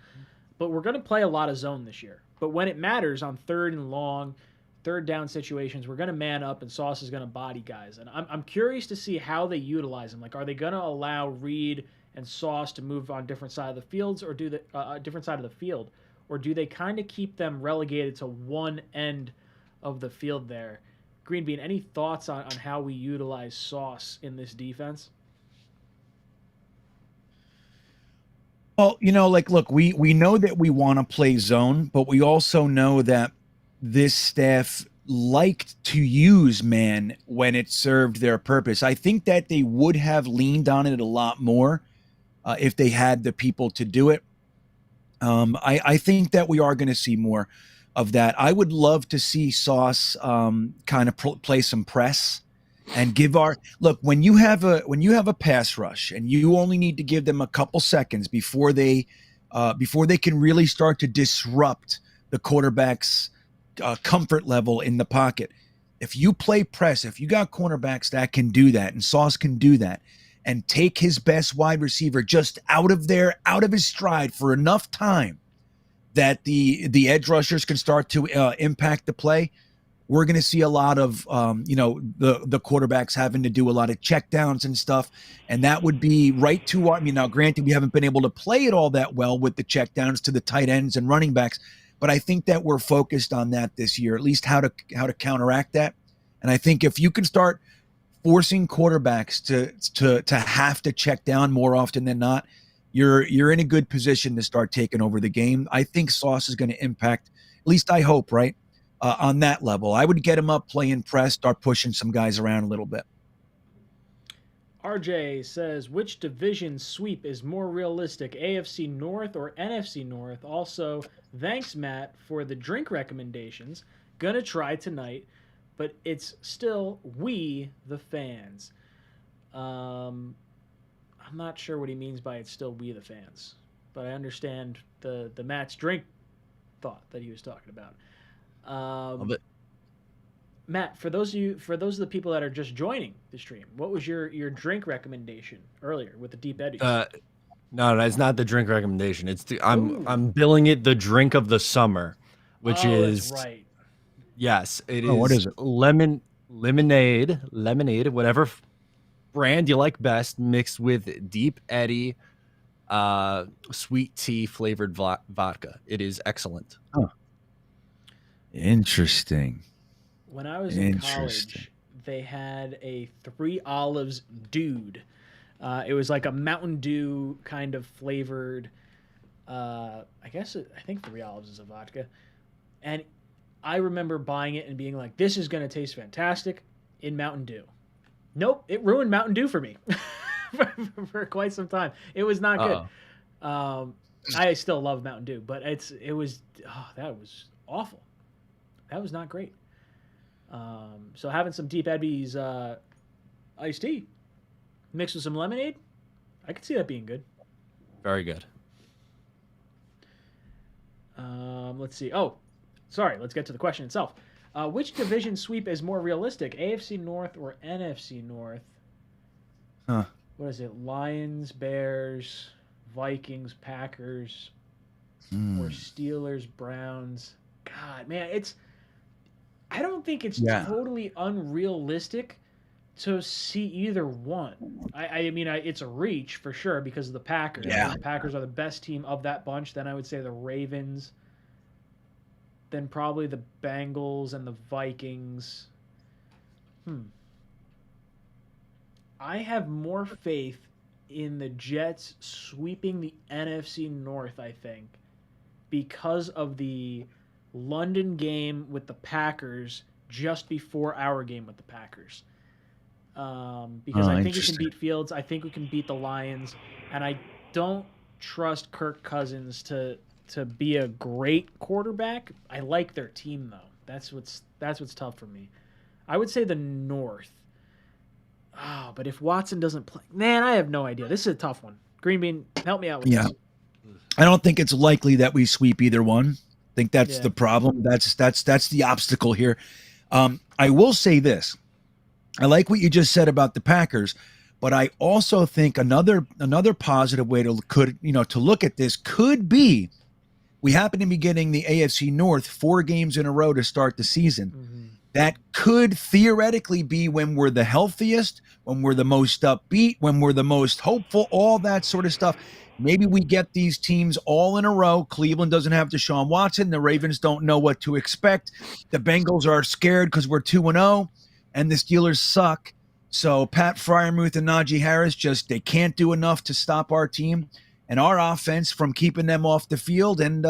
But we're going to play a lot of zone this year. But when it matters on third and long, third down situations, we're going to man up and Sauce is going to body guys. And I'm curious to see how they utilize him. Like, are they going to allow Reed and Sauce to move on different side of the fields, or do they different side of the field, or do they kind of keep them relegated to one end of the field there? Green Bean, any thoughts on how we utilize Sauce in this defense? Well, look, we know that we want to play zone, but we also know that this staff liked to use man when it served their purpose. I think that they would have leaned on it a lot more if they had the people to do it. I think that we are going to see more of that. I would love to see Sauce kind of play some press and give look, when you have a pass rush and you only need to give them a couple seconds before they can really start to disrupt the quarterback's comfort level in the pocket. If you play press, if you got cornerbacks that can do that, and Sauce can do that, and take his best wide receiver just out of his stride for enough time that the edge rushers can start to impact the play, we're going to see a lot of the quarterbacks having to do a lot of checkdowns and stuff, and that would be right to our. I mean, now granted, we haven't been able to play it all that well with the checkdowns to the tight ends and running backs, but I think that we're focused on that this year, at least how to counteract that. And I think if you can start forcing quarterbacks to have to check down more often than not, you're in a good position to start taking over the game. I think Sauce is going to impact, at least I hope, right, on that level. I would get him up, playing press, start pushing some guys around a little bit. RJ says, which division sweep is more realistic, AFC North or NFC North? Also, thanks, Matt, for the drink recommendations. Gonna try tonight, but it's still we, the fans. I'm not sure what he means by it's still we, the fans, but I understand the Matt's drink thought that he was talking about. Matt, for those of the people that are just joining the stream, what was your drink recommendation earlier with the Deep Eddies? No, it's not the drink recommendation. It's I'm billing it the drink of the summer, which is that's right. Yes, it is. What is it? Lemonade, whatever brand you like best, mixed with Deep Eddy, sweet tea flavored vodka. It is excellent. Huh. Interesting. When I was in college, they had a 3 Olives dude. It was like a Mountain Dew kind of flavored. I think 3 Olives is a vodka, and I remember buying it and being like, "This is going to taste fantastic in Mountain Dew." Nope, it ruined Mountain Dew for me for quite some time. It was not good. I still love Mountain Dew, but that was awful. That was not great. So having some Deep Eddy's iced tea mixed with some lemonade, I could see that being good. Very good. Let's see. Oh, sorry. Let's get to the question itself. Which division sweep is more realistic, AFC North or NFC North? Huh. What is it? Lions, Bears, Vikings, Packers, or Steelers, Browns? God, man, I don't think it's totally unrealistic to see either one. I mean, it's a reach for sure because of the Packers. Yeah. I think the Packers are the best team of that bunch. Then I would say the Ravens. Then probably the Bengals and the Vikings. I have more faith in the Jets sweeping the NFC North, I think, because of the London game with the Packers just before our game with the Packers. Because I think we can beat Fields. I think we can beat the Lions. And I don't trust Kirk Cousins to be a great quarterback. I like their team, though. That's what's tough for me. I would say the North. Oh, but if Watson doesn't play, man, I have no idea. This is a tough one. Green Bean, help me out with this. I don't think it's likely that we sweep either one. I think that's the problem. That's the obstacle here. I will say this. I like what you just said about the Packers, but I also think another positive way to look at this could be we happen to be getting the AFC North 4 games in a row to start the season. Mm-hmm. That could theoretically be when we're the healthiest, when we're the most upbeat, when we're the most hopeful, all that sort of stuff. Maybe we get these teams all in a row. Cleveland doesn't have Deshaun Watson. The Ravens don't know what to expect. The Bengals are scared because we're 2-0, and the Steelers suck. So Pat Freiermuth and Najee Harris they can't do enough to stop our team and our offense from keeping them off the field. And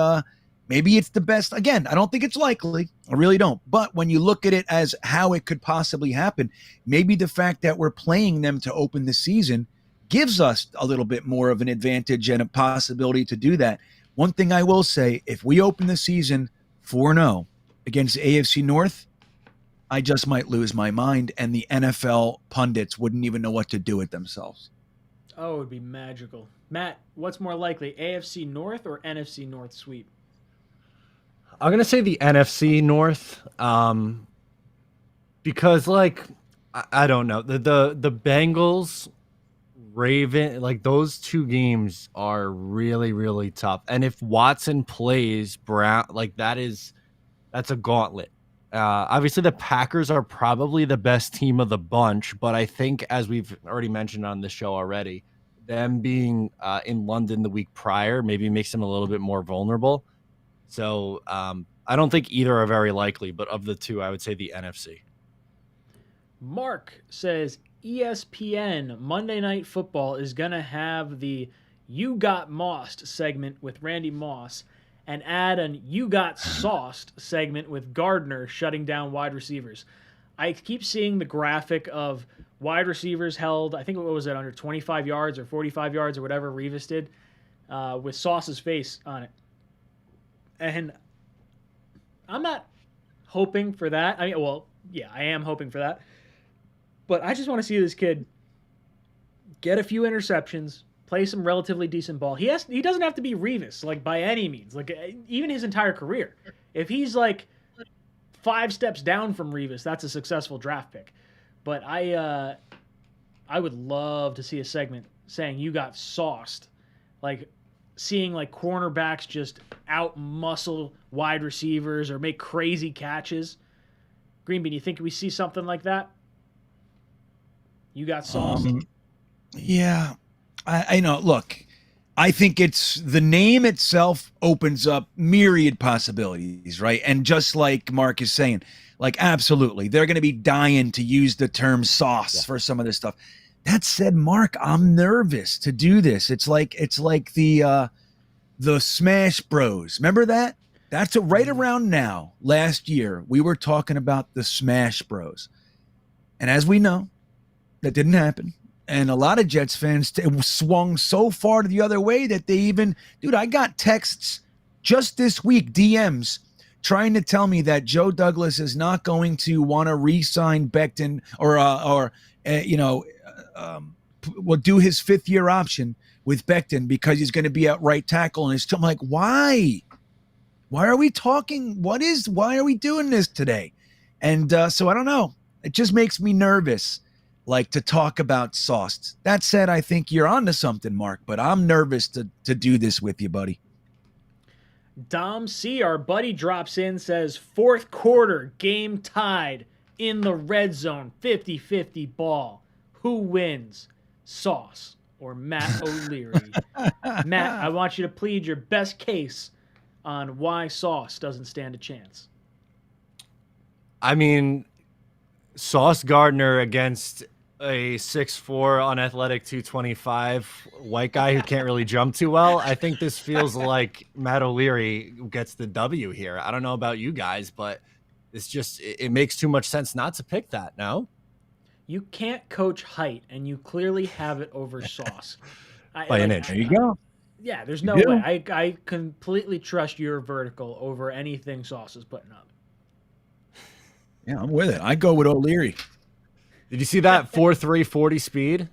Maybe it's the best. Again, I don't think it's likely. I really don't. But when you look at it as how it could possibly happen, maybe the fact that we're playing them to open the season gives us a little bit more of an advantage and a possibility to do that. One thing I will say, if we open the season 4-0 against AFC North, I just might lose my mind, and the NFL pundits wouldn't even know what to do with themselves. Oh, it would be magical. Matt, what's more likely, AFC North or NFC North sweep? I'm gonna say the NFC North, because like I don't know, the Bengals, Raven, like those two games are really, really tough. And if Watson plays, Brown, like that's a gauntlet. Obviously, the Packers are probably the best team of the bunch, but I think, as we've already mentioned on the show already, them being in London the week prior maybe makes them a little bit more vulnerable. So I don't think either are very likely, but of the two, I would say the NFC. Mark says ESPN Monday Night Football is going to have the You Got Mossed segment with Randy Moss and add an You Got Sauced segment with Gardner shutting down wide receivers. I keep seeing the graphic of wide receivers held, I think, what was it, under 25 yards or 45 yards or whatever Revis did, with Sauce's face on it. And I'm not hoping for that. I mean, well, yeah, I am hoping for that. But I just want to see this kid get a few interceptions, play some relatively decent ball. He doesn't have to be Revis, like, by any means. Like, even his entire career. If he's, like, 5 steps down from Revis, that's a successful draft pick. But I would love to see a segment saying you got sauced. Like, seeing like cornerbacks just out muscle wide receivers or make crazy catches. Greenbean, you think we see something like that? You got sauced? Yeah, I know. Look, I think it's the name itself opens up myriad possibilities, right? And just like Mark is saying, like, absolutely, they're going to be dying to use the term sauce for some of this stuff. That said, Mark, I'm nervous to do this. It's like the Smash Bros. Remember that? That's right around now. Last year, we were talking about the Smash Bros. And as we know, that didn't happen. And a lot of Jets fans swung so far to the other way that they even, dude, I got texts just this week, DMs, trying to tell me that Joe Douglas is not going to want to re-sign Becton or will do his 5th-year option with Becton because he's going to be at right tackle. And I'm like, why? Why are we talking? Why are we doing this today? And so I don't know. It just makes me nervous, like, to talk about sauce. That said, I think you're onto something, Mark, but I'm nervous to do this with you, buddy. Dom C, our buddy, drops in, says, 4th quarter, game tied in the red zone, 50-50 ball. Who wins, Sauce or Matt O'Leary? Matt, I want you to plead your best case on why Sauce doesn't stand a chance. I mean, Sauce Gardner against a 6'4", unathletic 225 white guy who can't really jump too well. I think this feels like Matt O'Leary gets the W here. I don't know about you guys, but it's just, it makes too much sense not to pick that, no? You can't coach height, and you clearly have it over Sauce. By an inch. There you go. Yeah, there's no way. I completely trust your vertical over anything Sauce is putting up. Yeah, I'm with it. I go with O'Leary. Did you see that 4.3 40 speed?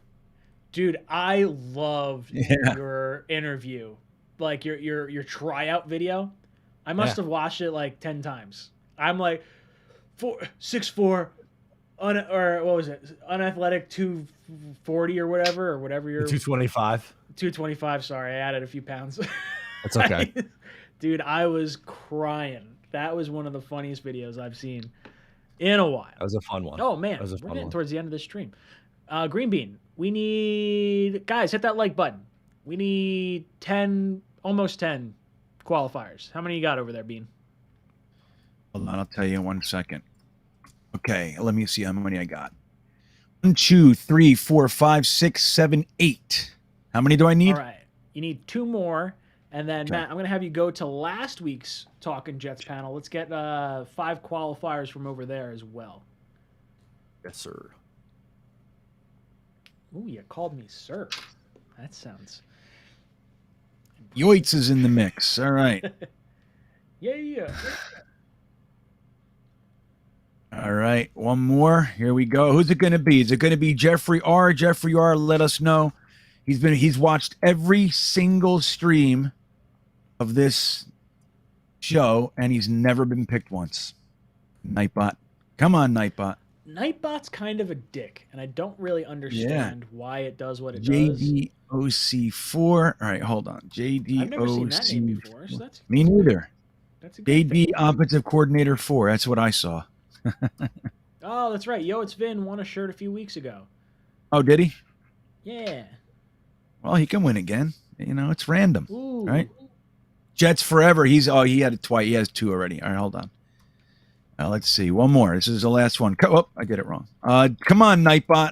Dude, I loved your interview, like your tryout video. I must have watched it like 10 times. I'm like 6'4", or what was it? Unathletic 240 or whatever you're 225. 225. Sorry, I added a few pounds. That's okay. Dude, I was crying. That was one of the funniest videos I've seen in a while. That was a fun one. Oh man, we're getting towards the end of this stream. Green Bean, we need, guys, hit that like button. We need 10, almost 10 qualifiers. How many you got over there, Bean? Hold on, I'll tell you in 1 second. Okay, let me see how many I got. 1, 2, 3, 4, 5, 6, 7, 8. How many do I need? All right, you need 2 more, And then, Matt, I'm going to have you go to last week's Talkin' Jets panel. Let's get 5 qualifiers from over there as well. Yes, sir. Ooh, you called me sir. That sounds... Yoitz is in the mix. All right. Yeah. All right. One more. Here we go. Who's it going to be? Is it going to be Jeffrey R? Jeffrey R, let us know. He's watched every single stream of this show, and he's never been picked once. Nightbot. Come on, Nightbot. Nightbot's kind of a dick, and I don't really understand why it does what it does. JDOC4. All right, hold on. JDOC. I've never seen that name before, so that's me neither. That's a good JD thing. Offensive Coordinator 4. That's what I saw. Oh, that's right. Vin won a shirt a few weeks ago. Oh, did he? Yeah. Well, he can win again. You know, it's random, Ooh. right? Jets forever. He had it twice. He has 2 already. All right, hold on. Let's see. One more. This is the last one. Oh, I did it wrong. Come on, Nightbot.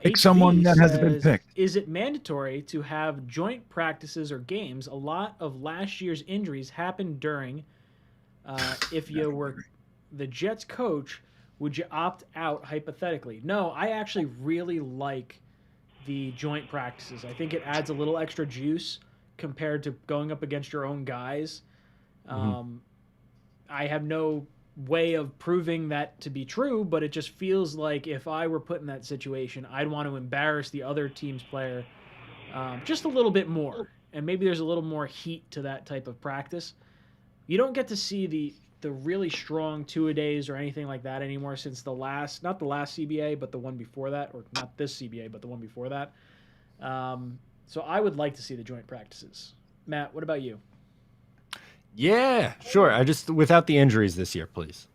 Pick someone that hasn't been picked. Is it mandatory to have joint practices or games? A lot of last year's injuries happened during. If you were the Jets coach, would you opt out hypothetically? No, I actually really like the joint practices. I think it adds a little extra juice compared to going up against your own guys. I have no way of proving that to be true, but it just feels like if I were put in that situation, I'd want to embarrass the other team's player just a little bit more. And maybe there's a little more heat to that type of practice. You don't get to see the really strong two-a-days or anything like that anymore since not the last CBA, but the one before that, or not this CBA, but the one before that. So I would like to see the joint practices. Matt, what about you? Yeah, sure. I just without the injuries this year, please.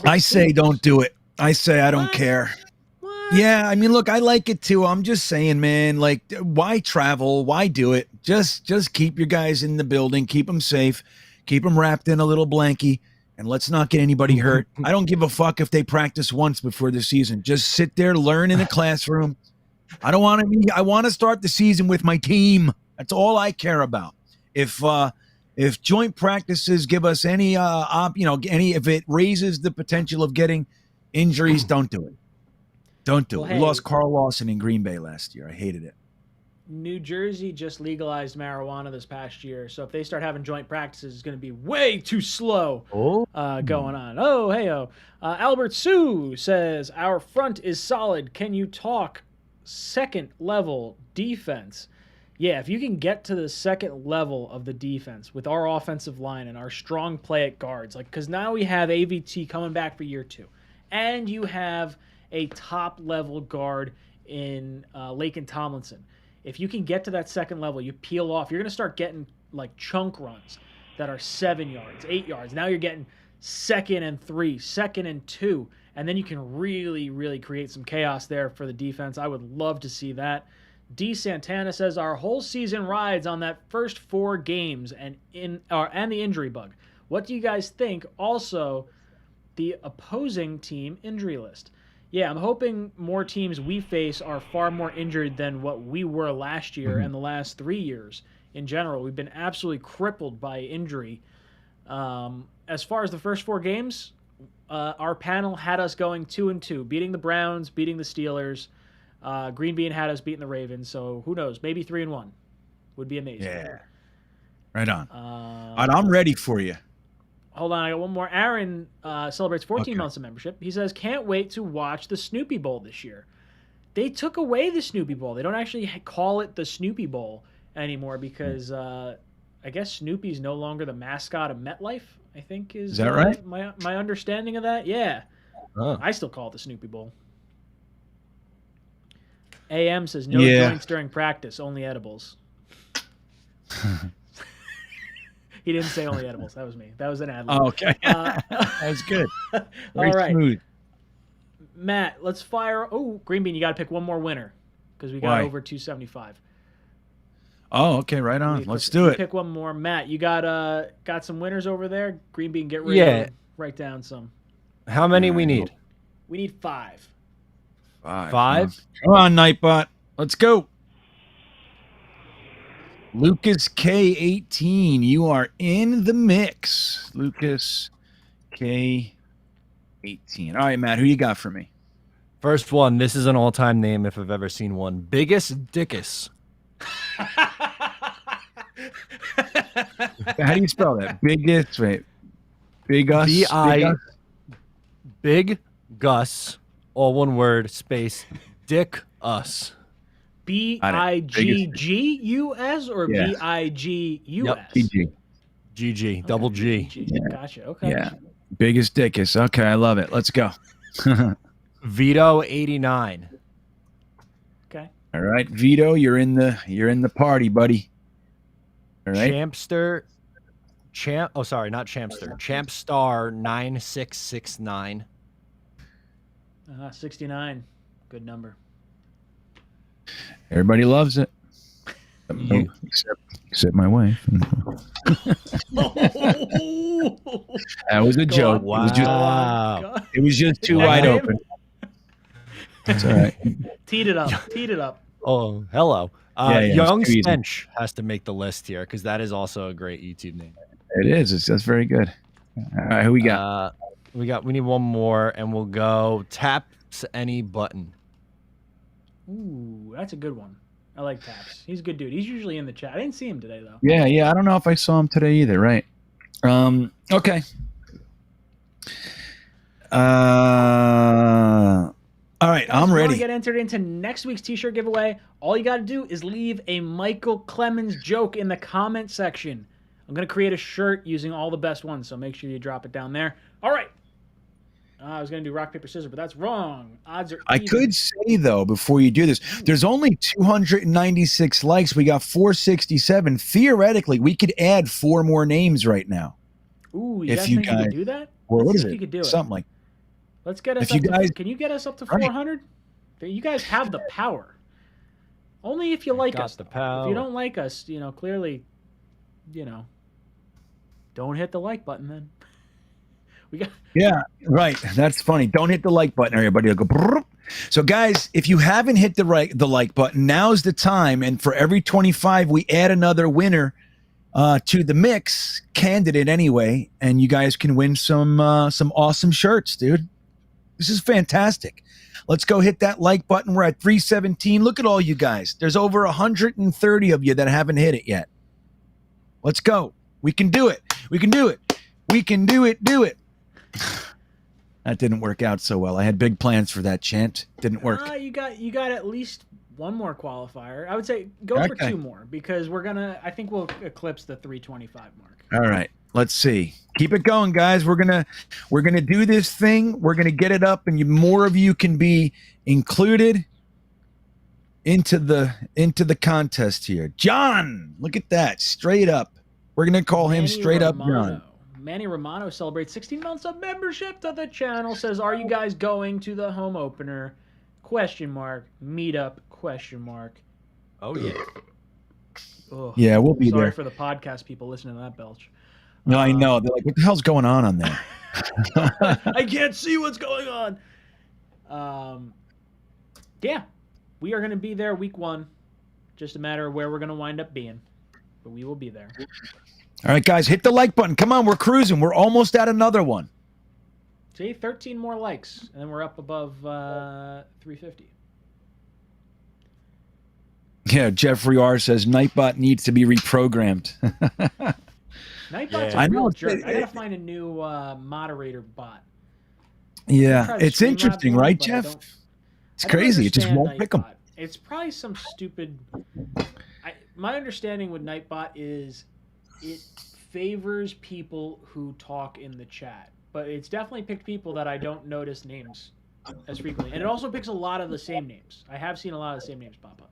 I say don't do it. I say I don't care. What? Yeah, I mean, look, I like it too. I'm just saying, man, like, why travel? Why do it? Just keep your guys in the building, keep them safe, keep them wrapped in a little blankie, and let's not get anybody hurt. I don't give a fuck if they practice once before the season. Just sit there, learn in the classroom. I want to start the season with my team. That's all I care about. If joint practices give us any if it raises the potential of getting injuries, don't do it. Don't do it. Hey, we lost Carl Lawson in Green Bay last year. I hated it. New Jersey just legalized marijuana this past year, so if they start having joint practices, it's going to be way too slow going on. Oh, hey-oh. Albert Sue says, our front is solid. Can you talk second-level defense? Yeah, if you can get to the second level of the defense with our offensive line and our strong play at guards, like because now we have AVT coming back for year 2, and you have a top-level guard in Laken Tomlinson. If you can get to that second level, you peel off. You're going to start getting like chunk runs that are 7 yards, 8 yards. Now you're getting 2nd and 3, 2nd and 2, and then you can really, really create some chaos there for the defense. I would love to see that. D. Santana says our whole season rides on that first 4 games and the injury bug. What do you guys think? Also, the opposing team injury list. Yeah, I'm hoping more teams we face are far more injured than what we were last year and the last 3 years. In general, we've been absolutely crippled by injury. As far as the first 4 games, our panel had us going 2-2, beating the Browns, beating the Steelers. Green Bean had us beating the Ravens, so who knows? Maybe 3-1 would be amazing. Yeah, right on. I'm ready for you. Hold on, I got one more. Aaron celebrates 14 months of membership. He says, can't wait to watch the Snoopy Bowl this year. They took away the Snoopy Bowl. They don't actually call it the Snoopy Bowl anymore because I guess Snoopy's no longer the mascot of MetLife, I think is that right? My understanding of that. Yeah. Oh. I still call it the Snoopy Bowl. AM says no joints during practice, only edibles. He didn't say only edibles. That was me. That was an ad lib. Oh, okay. That was good. Very all right. smooth. Matt, let's fire. Oh, Green Bean, you got to pick one more winner because we got over 275. Oh, okay. Right on. Let's do it. Pick one more. Matt, you got some winners over there? Green Bean, get ready to write down some. How many we need? We need 5. 5. 5? Come on, Nightbot. Let's go. Lucas K18, you are in the mix. Lucas K18. All right, Matt, who you got for me? First one. This is an all-time name if I've ever seen one. Biggest Dickus. How do you spell that? Biggest, wait. Big Us? Big Gus, all one word, space, Dick Us. BIGGUS or Yeah. BIGUS? GG. GG, double G. Yeah. Gotcha. Okay. Yeah. Biggest Dickus. Okay, I love it. Let's go. Vito 89. Okay. All right, Vito, you're in the party, buddy. All right. Champster. Not Champster. Champstar 9669. 69. Good number. Everybody loves it. Except my wife. That was a joke. Wow. It was just too wide open. That's all right. Teed it up. Teed it up. Oh, hello. Yeah, Young it's too easy. Stench has to make the list here because that is also a great YouTube name. It is. That's very good. All right, who we got? We need one more, and we'll go taps any button. Ooh, that's a good one. I like Taps. He's a good dude. He's usually in the chat. I didn't see him today though. Yeah. I don't know if I saw him today either. Right. Okay. All right, Guys, I'm if you ready. want to get entered into next week's t-shirt giveaway, all you got to do is leave a Michael Clemens joke in the comment section. I'm going to create a shirt using all the best ones, so make sure you drop it down there. All right. I was going to do rock, paper, scissors, but that's wrong. Odds are I even. could say, though, before you do this, there's only 296 likes. We got 467. Theoretically, we could add 4 more names right now. Ooh, if guys you think you guys- could do that? Or Let's what see is if it? you could do it. Something like Let's get us If up you guys- can you get us up to Right. 400? You guys have the power. Only if you like Got us. the If power. you don't like us, clearly, don't hit the like button then. We got Yeah, right. That's funny. Don't hit the like button, everybody. It'll go brrrr. So, guys, if you haven't hit the like button, now's the time. And for every 25, we add another winner to the mix, candidate anyway, and you guys can win some awesome shirts, dude. This is fantastic. Let's go hit that like button. We're at 317. Look at all you guys. There's over 130 of you that haven't hit it yet. Let's go. We can do it. We can do it. We can do it. Do it. That didn't work out so well. I had big plans for that chant. Didn't work. you got at least one more qualifier. I would say go for Okay. 2 more because I think we'll eclipse the 325 mark. All right. Let's see. Keep it going, guys. We're gonna do this thing. We're gonna get it up, and more of you can be included into the contest here. John, look at that. Straight up. We're gonna call him Manny straight up Romano. John. Manny Romano celebrates 16 months of membership to the channel. Says, "Are you guys going to the home opener? ? Meetup ? Oh, yeah. Ugh. Yeah, we'll be Sorry there. for the podcast people listening to that belch. No, I know. They're like, what the hell's going on there? I can't see what's going on. Yeah, we are going to be there week 1. Just a matter of where we're going to wind up being, but we will be there. All right, guys, hit the like button. Come on, we're cruising. We're almost at another one. See, 13 more likes, and then we're up above 350. Yeah, Jeffrey R says Nightbot needs to be reprogrammed. Nightbot's I a real know, jerk. I gotta find a new moderator bot. Try Yeah, to it's Streamlabs interesting, one, right, but I Jeff? don't- It's I don't crazy. It just understand won't pick them. Nightbot. It's probably some stupid. My understanding with Nightbot is it favors people who talk in the chat, but it's definitely picked people that I don't notice names as frequently, and it also picks a lot of the same names. I have seen a lot of the same names pop up.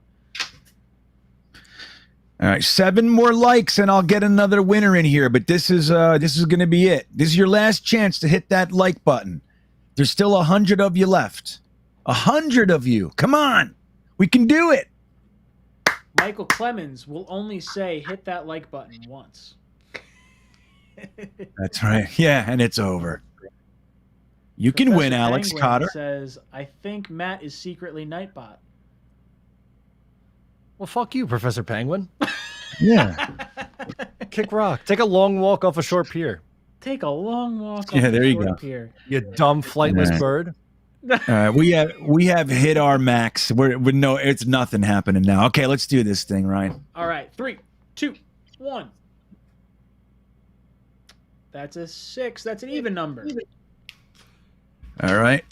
All right, 7 more likes and I'll get another winner in here. But this is going to be it. This is your last chance to hit that like button. There's still 100 of you left. 100 of you. Come on, we can do it. Michael Clemens will only say hit that like button once. That's right. Yeah, and it's over. You can Professor win, Alex Penguin Cotter. says, I think Matt is secretly Nightbot. Well, fuck you, Professor Penguin. Yeah. Kick rock. Take a long walk off a short pier. Take a long walk. Yeah, off there the you short go. Pier. You dumb flightless Yeah. bird. We have hit our max. We're no, it's nothing happening now. Okay, let's do this thing, Ryan. All right, 3, 2, 1. That's a 6. That's an even number. All right.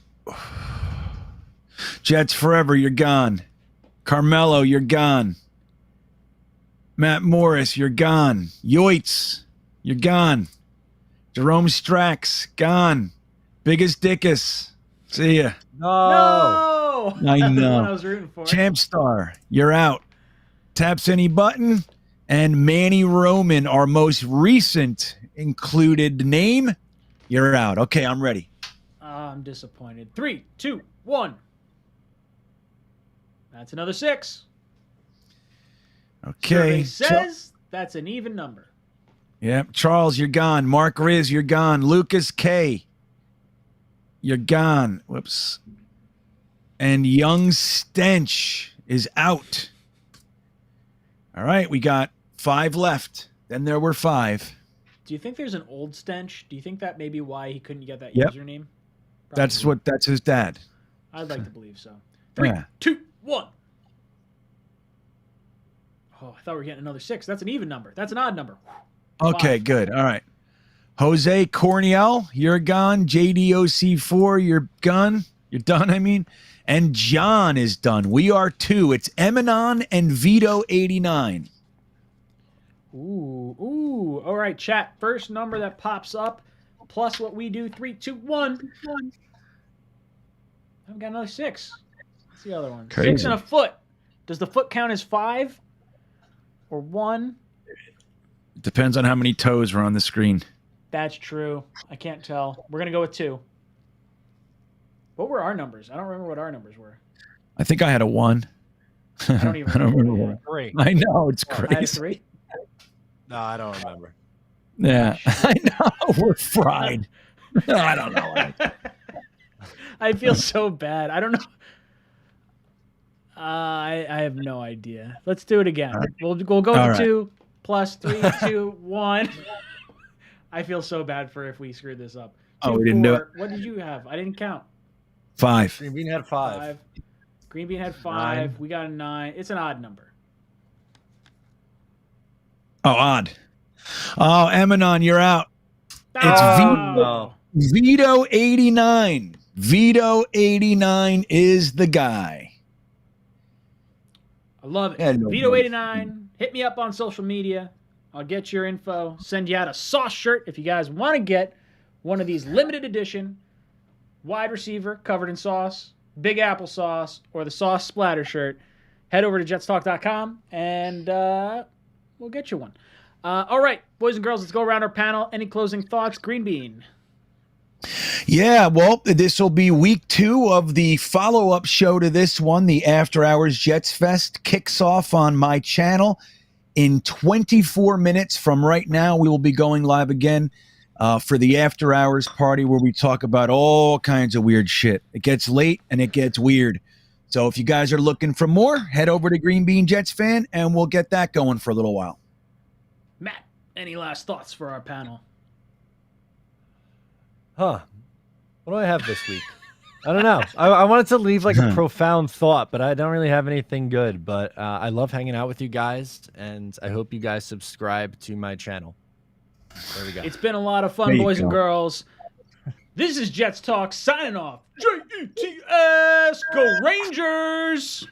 Jets forever, you're gone. Carmelo, you're gone. Matt Morris, you're gone. Yoitz, you're gone. Jerome Strax, gone. Biggest Dickus, see ya. No! I That's the know. one I was rooting for. Champ Star, you're out. Taps any button. And Manny Roman, our most recent included name, you're out. Okay, I'm ready. I'm disappointed. 3, 2, 1. That's another 6. Okay. Survey says that's an even number. Yep. Charles, you're gone. Mark Riz, you're gone. Lucas K, you're gone. Whoops. And Young Stench is out. All right, we got 5 left. Then there were 5. Do you think there's an old stench? Do you think that may be why he couldn't get that Yep. username? That's his dad. I'd like to believe so. 3, Yeah. 2, 1. Oh, I thought we were getting another 6. That's an even number. That's an odd number. Okay, 5. good. All right. Jose Corniel, you're gone. JDOC4, you're gone. You're done, I mean. And John is done. We are 2. It's Emanon and Vito89. Ooh. All right, chat. First number that pops up, plus what we do. 3, 2, 1. I've got another 6. What's the other one? Crazy. 6 and a foot. Does the foot count as 5 or 1? Depends on how many toes are on the screen. That's true. I can't tell. We're gonna go with 2. What were our numbers? I don't remember what our numbers were. I think I had a 1. I don't even remember. What I had. 3. I know, it's I had a crazy. 3. No, I don't remember. Yeah, I know. We're fried. No, I don't know. I feel so bad. I don't know. I have no idea. Let's do it again. We'll go All to right. 2 plus 3, 2, 1. I feel so bad for if we screwed this up. 2, Oh, we didn't do 4. What did you have? I didn't count. 5. Green Bean had 5. Green Bean had 5. 9. We got a 9. It's an odd number. Oh, odd. Oh, Emanon, you're out. It's Oh, Vito89. Vito89 is the guy. I love it. Yeah, no Vito89. Hit me up on social media. I'll get your info. Send you out a sauce shirt if you guys want to get one of these limited edition wide receiver covered in sauce, big apple sauce, or the sauce splatter shirt. Head over to jetstalk.com and we'll get you one. All right, boys and girls, let's go around our panel. Any closing thoughts? Green Bean. Yeah, well, this will be week 2 of the follow-up show to this one. The After Hours Jets Fest kicks off on my channel in 24 minutes from right now. We will be going live again for the After Hours party where we talk about all kinds of weird shit. It gets late and it gets weird. So if you guys are looking for more, head over to Green Bean Jets Fan and we'll get that going for a little while. Matt, any last thoughts for our panel? Huh. What do I have this week? I don't know. I wanted to leave like a profound thought, but I don't really have anything good. But I love hanging out with you guys, and I hope you guys subscribe to my channel. There we go. It's been a lot of fun, There you boys and go. girls. This is Jets Talk signing off. JETS, go Rangers!